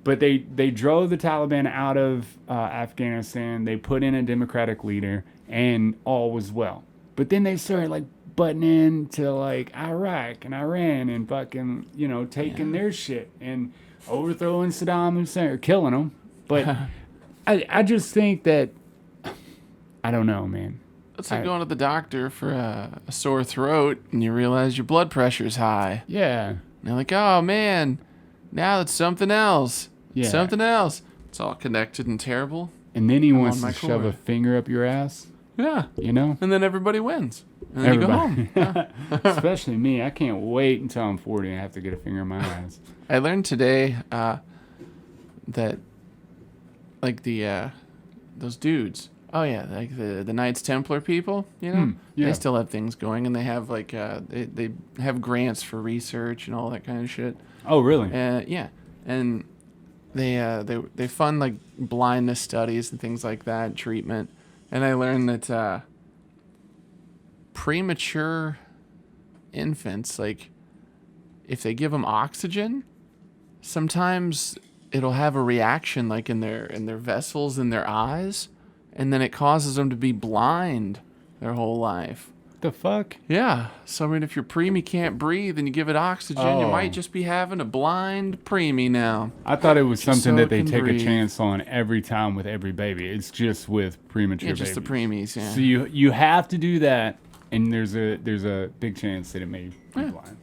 But they drove the Taliban out of Afghanistan. They put in a democratic leader, and all was well. But then they started, like, butting into, like, Iraq and Iran and fucking, taking their shit and overthrowing Saddam Hussein, or killing him. But I just think that, I don't know, man. It's like going to the doctor for a sore throat, and you realize your blood pressure's high. Yeah. And they're like, oh, man, now it's something else. Yeah. Something else. It's all connected and terrible. And then he I'm wants on my to shove cord. a finger up your ass, Yeah. And then everybody wins. And then you go home. Yeah. Especially me. I can't wait until I'm 40 and I have to get a finger in my ass. I learned today that, like, those dudes. Oh, yeah, like the Knights Templar people, yeah. They still have things going, and they have, like, they have grants for research and all that kind of shit. Oh, really? Yeah. And they fund, like, blindness studies and things like that, treatment. And I learned that premature infants, like, if they give them oxygen, sometimes it'll have a reaction, like, in their vessels in their eyes, and then it causes them to be blind their whole life. The fuck? Yeah. So, I mean, if your preemie can't breathe and you give it oxygen, you Oh. might just be having a blind preemie now. I thought it was Just something so that they it can take breathe. a chance on every time with every baby. It's just with premature Yeah, babies. just the preemies, yeah. So you have to do that, and there's a big chance that it may be blind.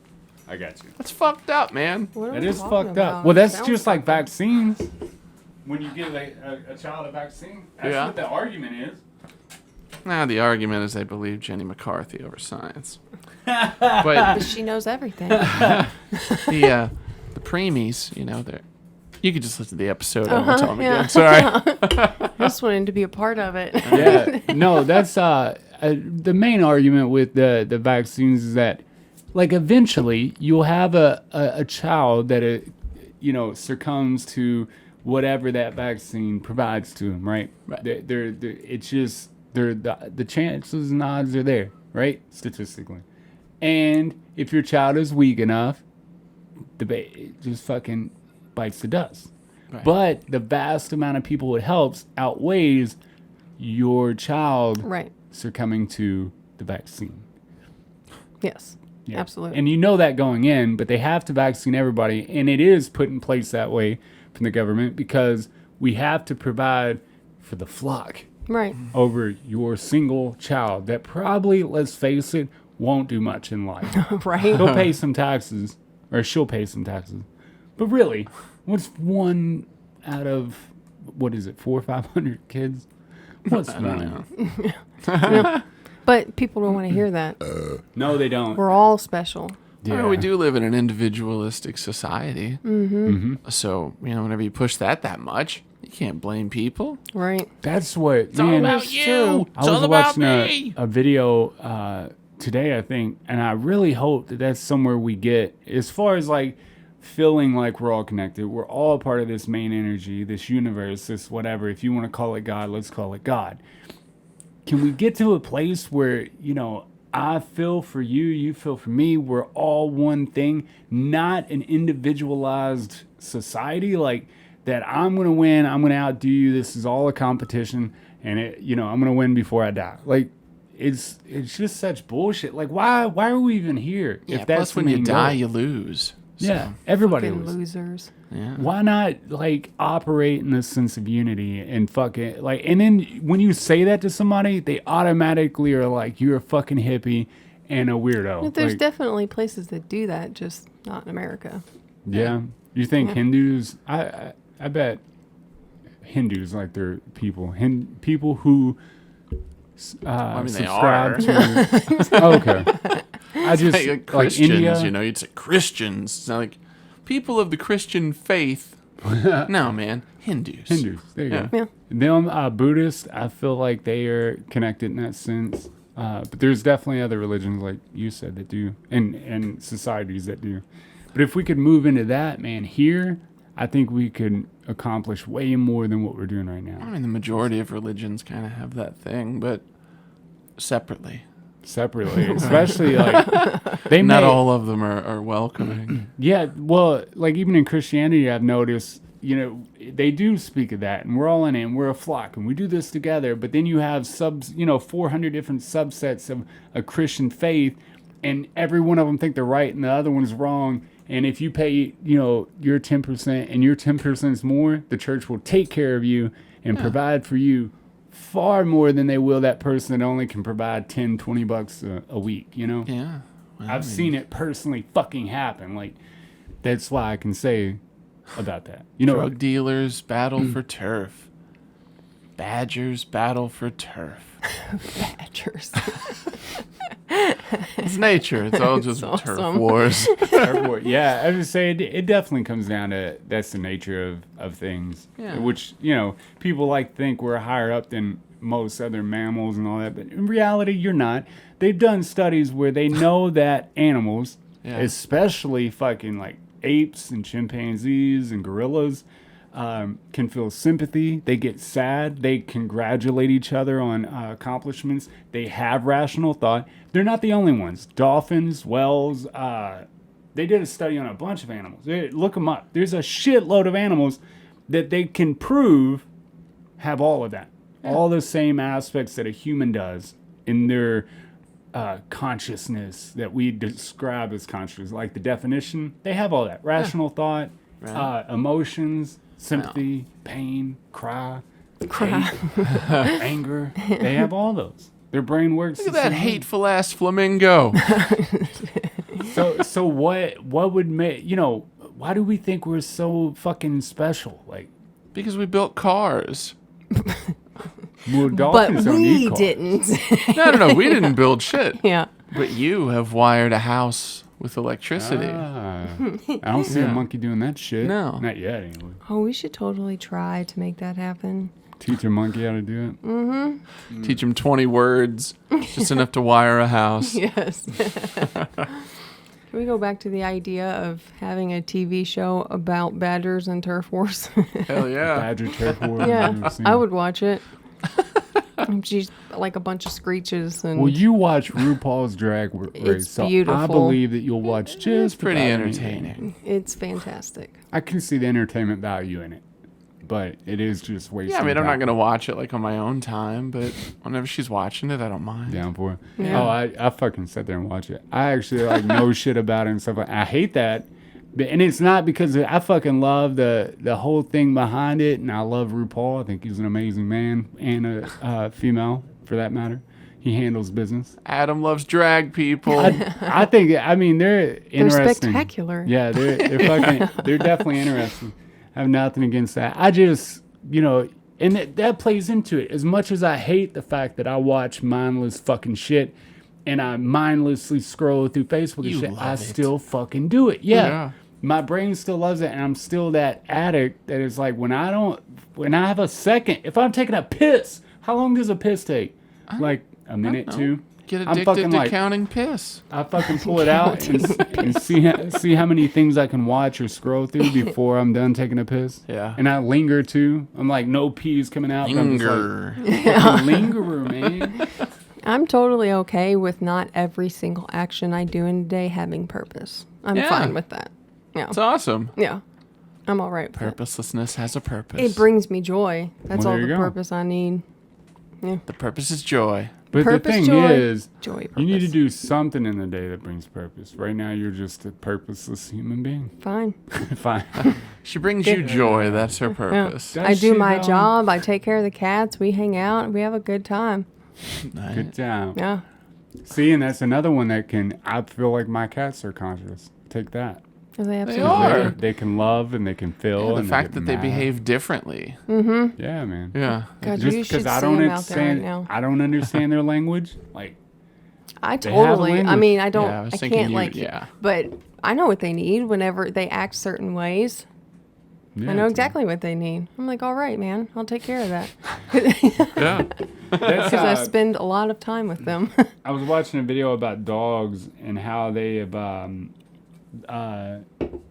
I got you. That's fucked up, man. What are That we is talking fucked up. about? Well, that's Sounds just like fucked up. vaccines. When you give a child a vaccine, that's Yeah. what the argument is. Nah, the argument is they believe Jenny McCarthy over science. But But she knows everything. the preemies, you could just listen to the episode. I won't tell them yeah. again. Sorry. I just wanted to be a part of it. Yeah, no, that's the main argument with the vaccines is that, like, eventually you'll have a child that succumbs to whatever that vaccine provides to them, right? It's just the chances and odds are there, right? Statistically, and if your child is weak enough, it just fucking bites the dust. Right. But the vast amount of people it helps outweighs your child Right. succumbing to the vaccine. Yes. Yeah. Absolutely. And you know that going in, but they have to vaccine everybody, and it is put in place that way from the government because we have to provide for the flock Right. over your single child that probably, let's face it, won't do much in life. Right. He'll pay some taxes, or she'll pay some taxes. But really, what's one out of, 400 or 500 kids? What's one? But people don't want to hear that. No, they don't. We're all special. Well, we do live in an individualistic society. Mm-hmm. So, whenever you push that much, you can't blame people. Right. That's what, It's all about you. I It's all was about watching me. a video today, I think, and I really hope that that's somewhere we get, as far as, like, feeling like we're all connected. We're all part of this main energy, this universe, this whatever. If you want to call it God, let's call it God. Can we get to a place where, I feel for you, you feel for me, we're all one thing, not an individualized society, like that I'm going to win, I'm going to outdo you, this is all a competition, and I'm going to win before I die. Like, it's just such bullshit. Like, why are we even here? Yeah, if that's plus the when you main die, goal? you lose. So, Yeah, everybody Fucking loses. losers. yeah. Why not, like, operate in this sense of unity and fucking, like, and then when you say that to somebody, they automatically are like, you're a fucking hippie and a weirdo. There's Like, definitely places that do that, just not in America. yeah. You think Yeah. Hindus, I bet Hindus, like, they're people, people who mean, they subscribe are. to, okay. I just, Like like, Christians, India, you'd say Christians. It's not like people of the Christian faith. No, man. Hindus. Hindus, there you Yeah. go. Yeah. Them Buddhists, I feel like they are connected in that sense. But there's definitely other religions, like you said, that do, and societies that do. But if we could move into that, man, here, I think we could accomplish way more than what we're doing right now. I mean, the majority of religions kind of have that thing, but separately. Especially like not all of them are welcoming. Yeah, well, like even in Christianity, I've noticed, they do speak of that, and we're all in it, and we're a flock, and we do this together. But then you have 400 different subsets of a Christian faith, and every one of them think they're right, and the other one's wrong. And if you pay, your 10% and your 10% is more, the church will take care of you and provide for you far more than they will that person that only can provide $10-20 a week, Yeah. Well, I've seen it personally fucking happen. Like, that's why I can say about that. Drug dealers battle for turf. Badgers battle for turf. Badgers. It's nature. It's all just That's turf awesome. wars. Yeah, I would say it definitely comes down to that's the nature of things. Yeah. Which, people like to think we're higher up than most other mammals and all that, but in reality, you're not. They've done studies where they know that animals, especially fucking like apes and chimpanzees and gorillas, can feel sympathy. They get sad. They congratulate each other on accomplishments. They have rational thought. They're not the only ones. Dolphins, whales. They did a study on a bunch of animals. Look them up. There's a shitload of animals that they can prove have all of that. All the same aspects that a human does in their consciousness that we describe as consciousness. Like the definition, they have all that. Rational thought, emotions, sympathy, pain, cry, hate, anger. They have all those. Their brain works. Look at that hateful ass flamingo. So what would make, why do we think we're so fucking special? Like, Because we built cars. well, But dolphins don't need we cars. didn't. No, we didn't build shit. Yeah. But you have wired a house with electricity. I don't see a monkey doing that shit. No. Not yet, anyway. Oh, we should totally try to make that happen. Teach a monkey how to do it. Mm-hmm. Teach him 20 words, just enough to wire a house. Yes. Can we go back to the idea of having a TV show about badgers and turf wars? Hell yeah. Badger turf war. Yeah, I would watch it. She's like a bunch of screeches and Well, you watch RuPaul's Drag Race, so I beautiful. believe that you'll watch It's just pretty about entertaining. anything. it's fantastic. I can see the entertainment value in it, but it is just wasting. Yeah, I mean, I'm not time. going to watch it like on my own time, but whenever she's watching it, I don't mind. Down for it. Yeah. Oh, I fucking sit there and watch it. I actually like know shit about it and stuff. I hate that, and it's not because I fucking love the whole thing behind it, and I love RuPaul. I think he's an amazing man and a female for that matter. He handles business. Adam loves drag people. I think. I mean, they're interesting. They're spectacular. Yeah, they're fucking. They're definitely interesting. I have nothing against that. I just, and that plays into it. As much as I hate the fact that I watch mindless fucking shit and I mindlessly scroll through Facebook and shit, I still fucking do it. Yeah. My brain still loves it, and I'm still that addict that is like, when I have a second, if I'm taking a piss, how long does a piss take? Like a minute, two? Get I'm addicted fucking to like- counting piss. I fucking pull it out and see how many things I can watch or scroll through before I'm done taking a piss. Yeah. And I linger too. I'm like, no pee's coming out. but I'm just Linger. like, fucking lingerer, man. I'm totally okay with not every single action I do in a day having purpose. I'm Yeah. fine with that. Yeah. It's awesome. Yeah. I'm all right with that. Purposelessness has a purpose. It brings me joy. That's Well, all there the you go. purpose I need. The purpose is joy. But Purpose, the thing joy. is, Joy, purpose. you need to do something in the day that brings purpose. Right now, you're just a purposeless human being. Fine. Fine. She brings you joy. That's her purpose. Does I do she, my though? job. I take care of the cats. We hang out. We have a good time. Nice. Good job. Yeah. See, and that's another one that I feel like my cats are conscious. Take that. They They absolutely are. They can love and they can feel. Yeah, the and fact they that get they mad. behave differently. Yeah, man. Yeah. God, Just you should because see I don't them out there right understand, now. I don't understand their language. Like, I They have a totally. I language. mean, I don't. Yeah, I was I thinking can't you- like. yeah. But I know what they need whenever they act certain ways. Yeah, I know exactly what they need. I'm like, all right, man, I'll take care of that. Yeah. That's, Because I spend a lot of time with them. I was watching a video about dogs and how they have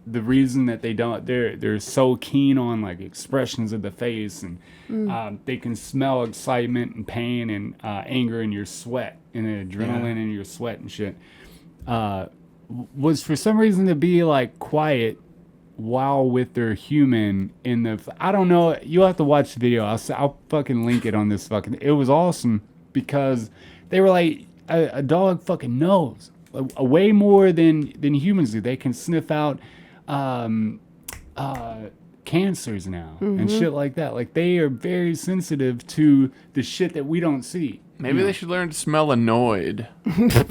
the reason that they're so keen on like expressions of the face, and they can smell excitement and pain and anger in your sweat and adrenaline in your sweat and shit, was for some reason to be like quiet while with their human in the I don't know, you'll have to watch the video. I'll fucking link it on this fucking, it was awesome because they were like a dog fucking knows way more than humans do. They can sniff out cancers now and shit like that. Like they are very sensitive to the shit that we don't see. Maybe they should learn to smell annoyed. They're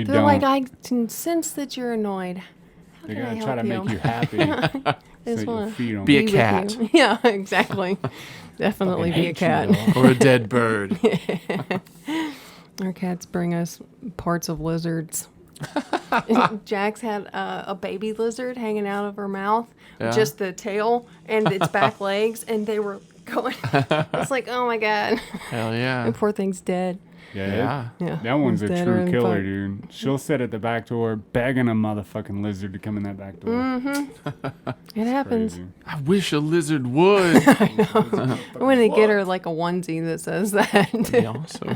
They're like, I can sense that you're annoyed. They're can I gonna try to help make you? you happy. Just so you'll wanna feed them. Be a with cat. you. Yeah, exactly. Definitely Fucking be a hate you, cat. dog. Or a dead bird. Our cats bring us parts of lizards. Jax had a baby lizard hanging out of her mouth, Yeah. just the tail and its back legs, and they were going. It's like, oh my god, Hell yeah. the poor thing's dead. Yeah. Yeah, That one's a deader true than killer, fuck. dude. She'll sit at the back door begging a motherfucking lizard to come in that back door. It happens. Crazy. I wish a lizard would. I'm gonna get her like a onesie that says that. Be awesome.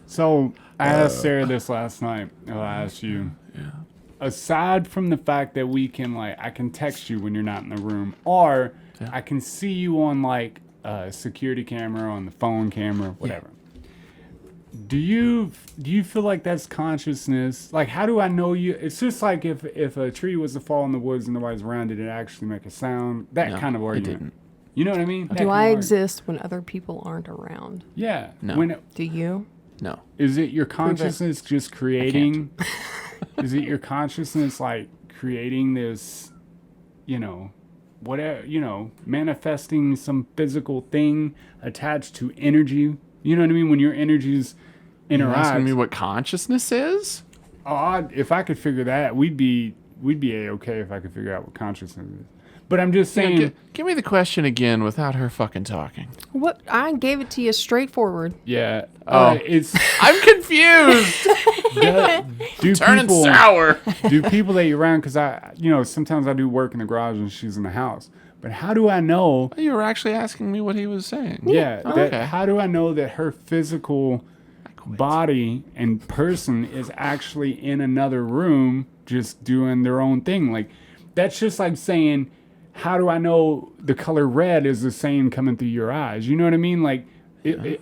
So I asked Sarah this last night. I'll ask you. Yeah. Aside from the fact that we can I can text you when you're not in the room, or I can see you on like a security camera, on the phone camera, whatever. Do you feel like that's consciousness? Like, how do I know you? It's just like if a tree was to fall in the woods and nobody's around, did it actually make a sound? That No, kind of it argument. didn't. You know what I mean? That Do kind I of argument. exist when other people aren't around? Yeah. No. Do you? No. Is it your consciousness just creating? Is it your consciousness like creating this, whatever, manifesting some physical thing attached to energy? You know what I mean? When your energies You're asking me interact. what consciousness is? If I could figure that, we'd be A-okay if I could figure out what consciousness is. But I'm just saying, Give me the question again without her fucking talking. What? I gave it to you straightforward. yeah. Oh. It's I'm confused. do Turning people sour. do people that you're around? Because sometimes I do work in the garage and she's in the house. But how do I know? You were actually asking me what he was saying. Yeah. Okay. How do I know that her physical body and person is actually in another room just doing their own thing? Like, that's just like saying, how do I know the color red is the same coming through your eyes? You know what I mean? Like,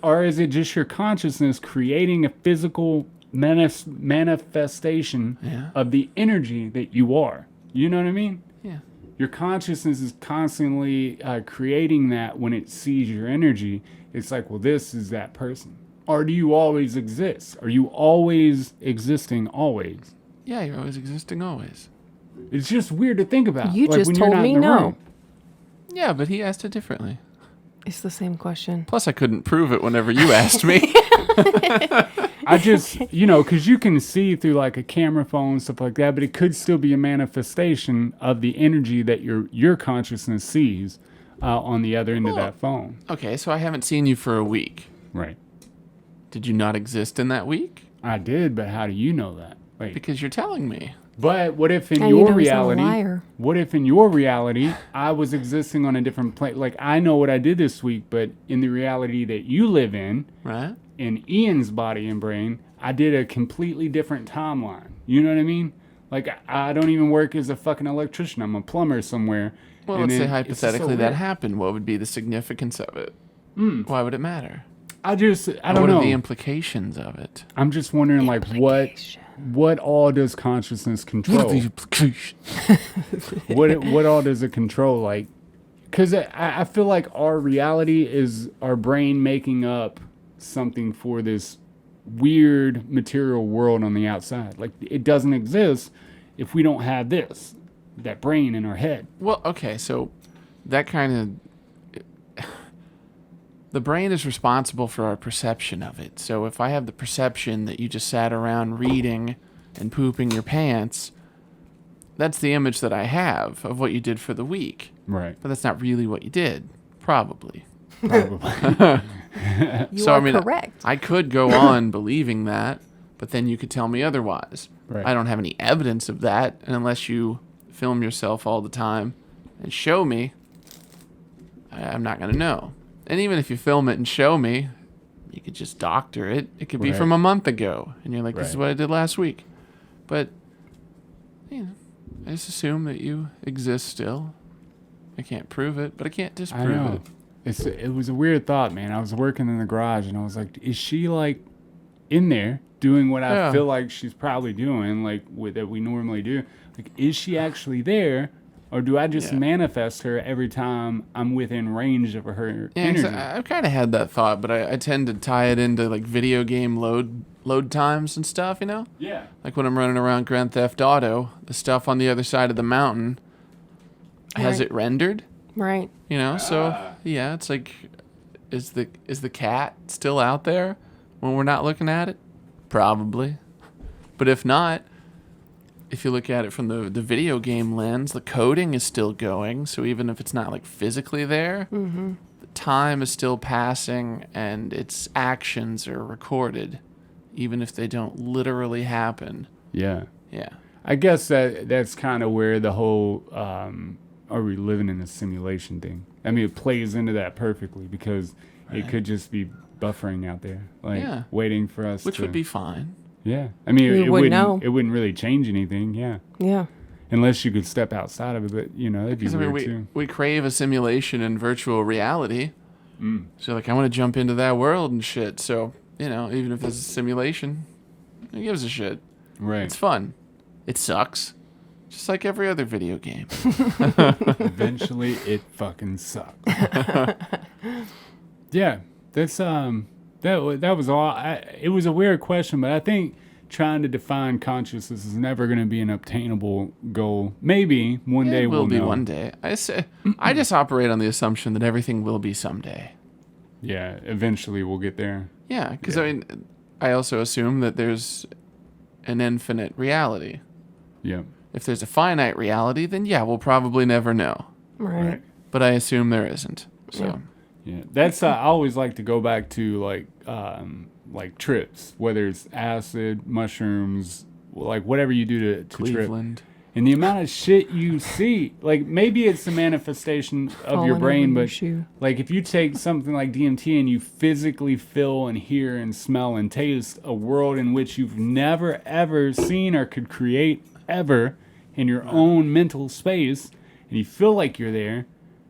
or is it just your consciousness creating a physical manifestation of the energy that you are? You know what I mean? Yeah. Your consciousness is constantly creating that when it sees your energy. It's like, well, this is that person. Or do you always exist? Are you always existing always? Yeah, you're always existing always. It's just weird to think about. You just when you're told not me in the no. room. Yeah, but he asked it differently. It's the same question. Plus, I couldn't prove it whenever you asked me. I just, because you can see through like a camera phone, stuff like that, but it could still be a manifestation of the energy that your consciousness sees on the other end of that phone. Okay, so I haven't seen you for a week. Right. Did you not exist in that week? I did, but how do you know that? Wait. Because you're telling me. But what if in How you your know he's not a reality, liar? what if in your reality, I was existing on a different plane? Like, I know what I did this week, but in the reality that you live in Right? Ian's body and brain, I did a completely different timeline. You know what I mean? Like, I don't even work as a fucking electrician. I'm a plumber somewhere. Well, And let's say then it's just so hypothetically that weird. happened. What would be the significance of it? Why would it matter? I don't What know. are the implications of it? I'm just wondering, like, what all does consciousness control? what all does it control? Like, because I feel like our reality is our brain making up something for this weird material world on the outside. Like, it doesn't exist if we don't have that brain in our head. Well, okay, so that kind of... The brain is responsible for our perception of it. So if I have the perception that you just sat around reading and pooping your pants, that's the image that I have of what you did for the week. Right. But that's not really what you did, probably. Probably. You are correct. I could go on believing that, but then you could tell me otherwise. Right. I don't have any evidence of that, and unless you film yourself all the time and show me, I'm not going to know. And even if you film it and show me, you could just doctor it. It could be Right. from a month ago, and you're like, this is Right. what I did last week. But, you know, I just assume that you exist still. I can't prove it, but I can't I disprove know. it. It was a weird thought, man. I was working in the garage, and I was like, is she, like, in there doing what I Yeah. feel like she's probably doing, like, that we normally do? Like, is she actually there, or do I just Yeah. manifest her every time I'm within range of her Yeah, 'cause energy? I've kind of had that thought, but I tend to tie it into, like, video game load times and stuff, you know? Yeah. Like when I'm running around Grand Theft Auto, the stuff on the other side of the mountain, has Right. it rendered? Right. You know, so yeah, it's like, is the cat still out there when we're not looking at it? Probably. But if not, if you look at it from the video game lens, the coding is still going. So even if it's not like physically there, the time is still passing and its actions are recorded, even if they don't literally happen. Yeah. Yeah. I guess that's kind of where the whole are we living in a simulation thing. I mean, it plays into that perfectly because it could just be buffering out there, like Yeah. waiting for us. Which to, would be fine. Yeah. I mean, We it wouldn't wouldn't know. it wouldn't really change anything. Yeah. Yeah. Unless you could step outside of it, but you know, that'd be Because I weird mean, too. we crave a simulation in virtual reality. So like, I want to jump into that world and shit. So, you know, even if there's a simulation, who gives a shit? Right. It's fun. It sucks. Just like every other video game. Eventually, it fucking sucks. Yeah, that's that was all. It was a weird question, but I think trying to define consciousness is never going to be an obtainable goal. Maybe one day It will we'll be know. one day. I just operate on the assumption that everything will be someday. Yeah, eventually we'll get there. Yeah, because I mean, I also assume that there's an infinite reality. Yeah. If there's a finite reality, then yeah, we'll probably never know. Right. But I assume there isn't. So Yeah, that's I always like to go back to like trips, whether it's acid, mushrooms, like whatever you do to trip, Cleveland. and the amount of shit you see. Like maybe it's a manifestation of Falling your over brain, your but shoe. like if you take something like DMT and you physically feel and hear and smell and taste a world in which you've never ever seen or could create ever in your own mental space, and you feel like you're there,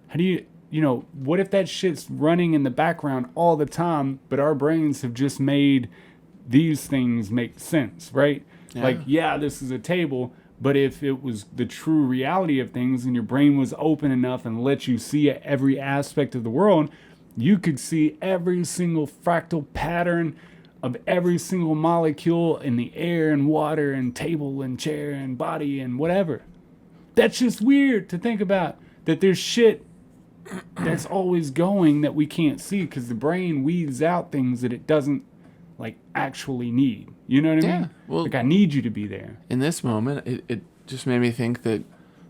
how do you know, what if that shit's running in the background all the time, but our brains have just made these things make sense, right? Yeah. Like, yeah, this is a table, but if it was the true reality of things and your brain was open enough and let you see every aspect of the world, you could see every single fractal pattern of every single molecule in the air and water and table and chair and body and whatever. That's just weird to think about, that there's shit that's always going that we can't see because the brain weeds out things that it doesn't like actually need. You know what I Yeah, mean? well- Like I need you to be there. In this moment, it just made me think that,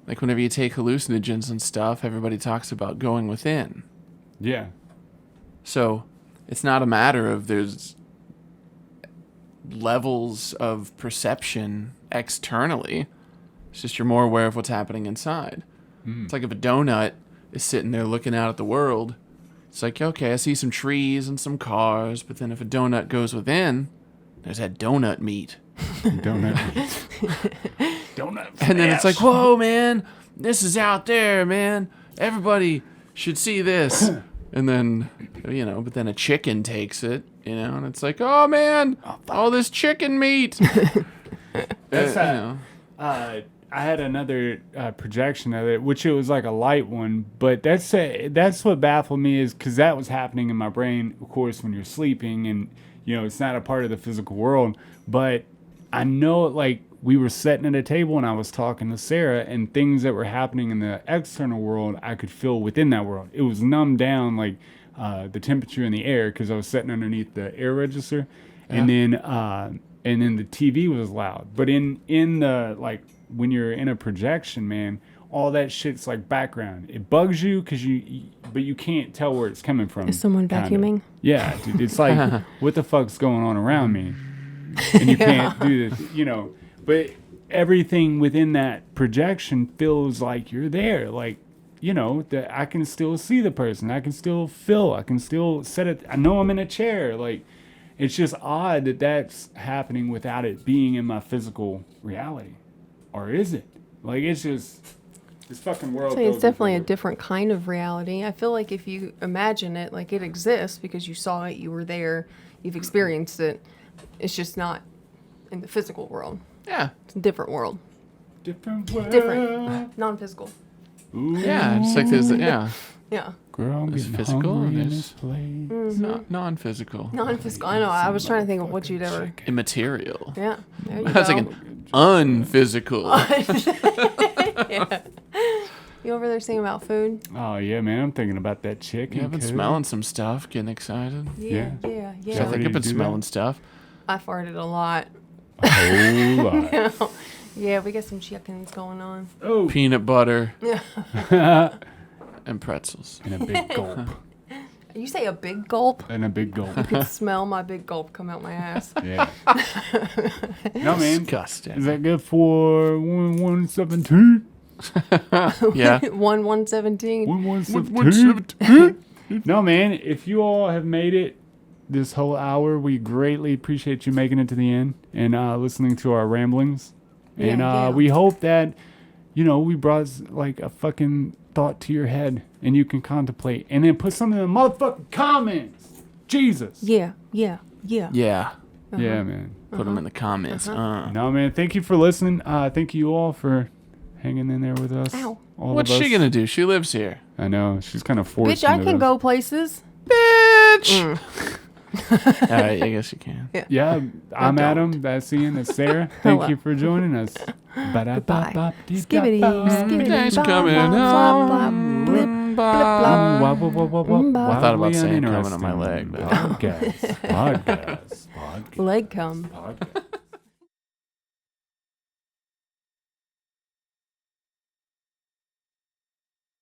like, whenever you take hallucinogens and stuff, everybody talks about going within. Yeah. So it's not a matter of there's levels of perception externally. It's just you're more aware of what's happening inside. It's like if a donut is sitting there looking out at the world, it's like, okay, I see some trees and some cars, but then if a donut goes within, there's that donut meat. Donut. Donut. And then it's like, whoa, man, this is out there, man. Everybody should see this. And then, you know, but then a chicken takes it, you know, and it's like, oh, man, all this chicken meat. That's you know. I had another projection of it, which it was like a light one, but that's what baffled me is because that was happening in my brain, of course, when you're sleeping, and you know it's not a part of the physical world. But I know, like we were sitting at a table and I was talking to Sarah, and things that were happening in the external world, I could feel within that world. It was numbed down, like the temperature in the air, because I was sitting underneath the air register, and then the TV was loud, but in the like when you're in a projection, man, all that shit's like background. It bugs you because but you can't tell where it's coming from. Is someone kinda. vacuuming? Yeah, dude. It's like, what the fuck's going on around me? And you can't do this, But everything within that projection feels like you're there. Like, that I can still see the person. I can still feel. I can still set it. I know I'm in a chair. Like, it's just odd that that's happening without it being in my physical reality. Or is it? Like, it's just... This fucking world. It's definitely a different kind of reality. I feel like if you imagine it, like it exists because you saw it, you were there, you've experienced it. It's just not in the physical world. Yeah. It's a different world. Different world. Different. Non-physical. Ooh. Yeah, just like there's Yeah. Girl, I'm there's getting physical hungry and in there's this place. non-physical. Non-physical. I know. I was trying to think of what you'd ever. Immaterial. Yeah. There you I was go. thinking unphysical. Yeah. You over there singing about food? Oh yeah, man, I'm thinking about that chicken. Yeah, I've been smelling some stuff, getting excited. Yeah. Yeah. Yeah. I Yeah. think Ready I've been to do smelling that? stuff. I farted a lot. A whole lot. Yeah, we got some chickens going on. Oh. Peanut butter Yeah. and pretzels. And a big gulp. You say a big gulp? And a big gulp. You can smell my big gulp come out my ass. Yeah. No, man. Disgusting. Is that good for 117? Yeah. 117. 117. No, man. If you all have made it this whole hour, we greatly appreciate you making it to the end and listening to our ramblings. And Yeah. we hope that, we brought like a fucking thought to your head and you can contemplate and then put something in the motherfucking comments. Jesus. Yeah. Yeah. Yeah. Yeah. Yeah, man. Put them in the comments. No, man. Thank you for listening. Thank you all for hanging in there with us. Ow. All What's of us. she gonna do? She lives here. I know. She's kind of forced Bitch, I into can this. go places. Bitch. All right, I guess you can. Yeah, I'm don't. Adam. That's Ian. That's Sarah. Thank you for joining us. Goodbye. Skibbity, skibbity, Thanks blah, for coming blah, blah, blah, home. blip, blip, blah. I thought about saying coming on my leg, but Podcast. Leg cum. Podcast.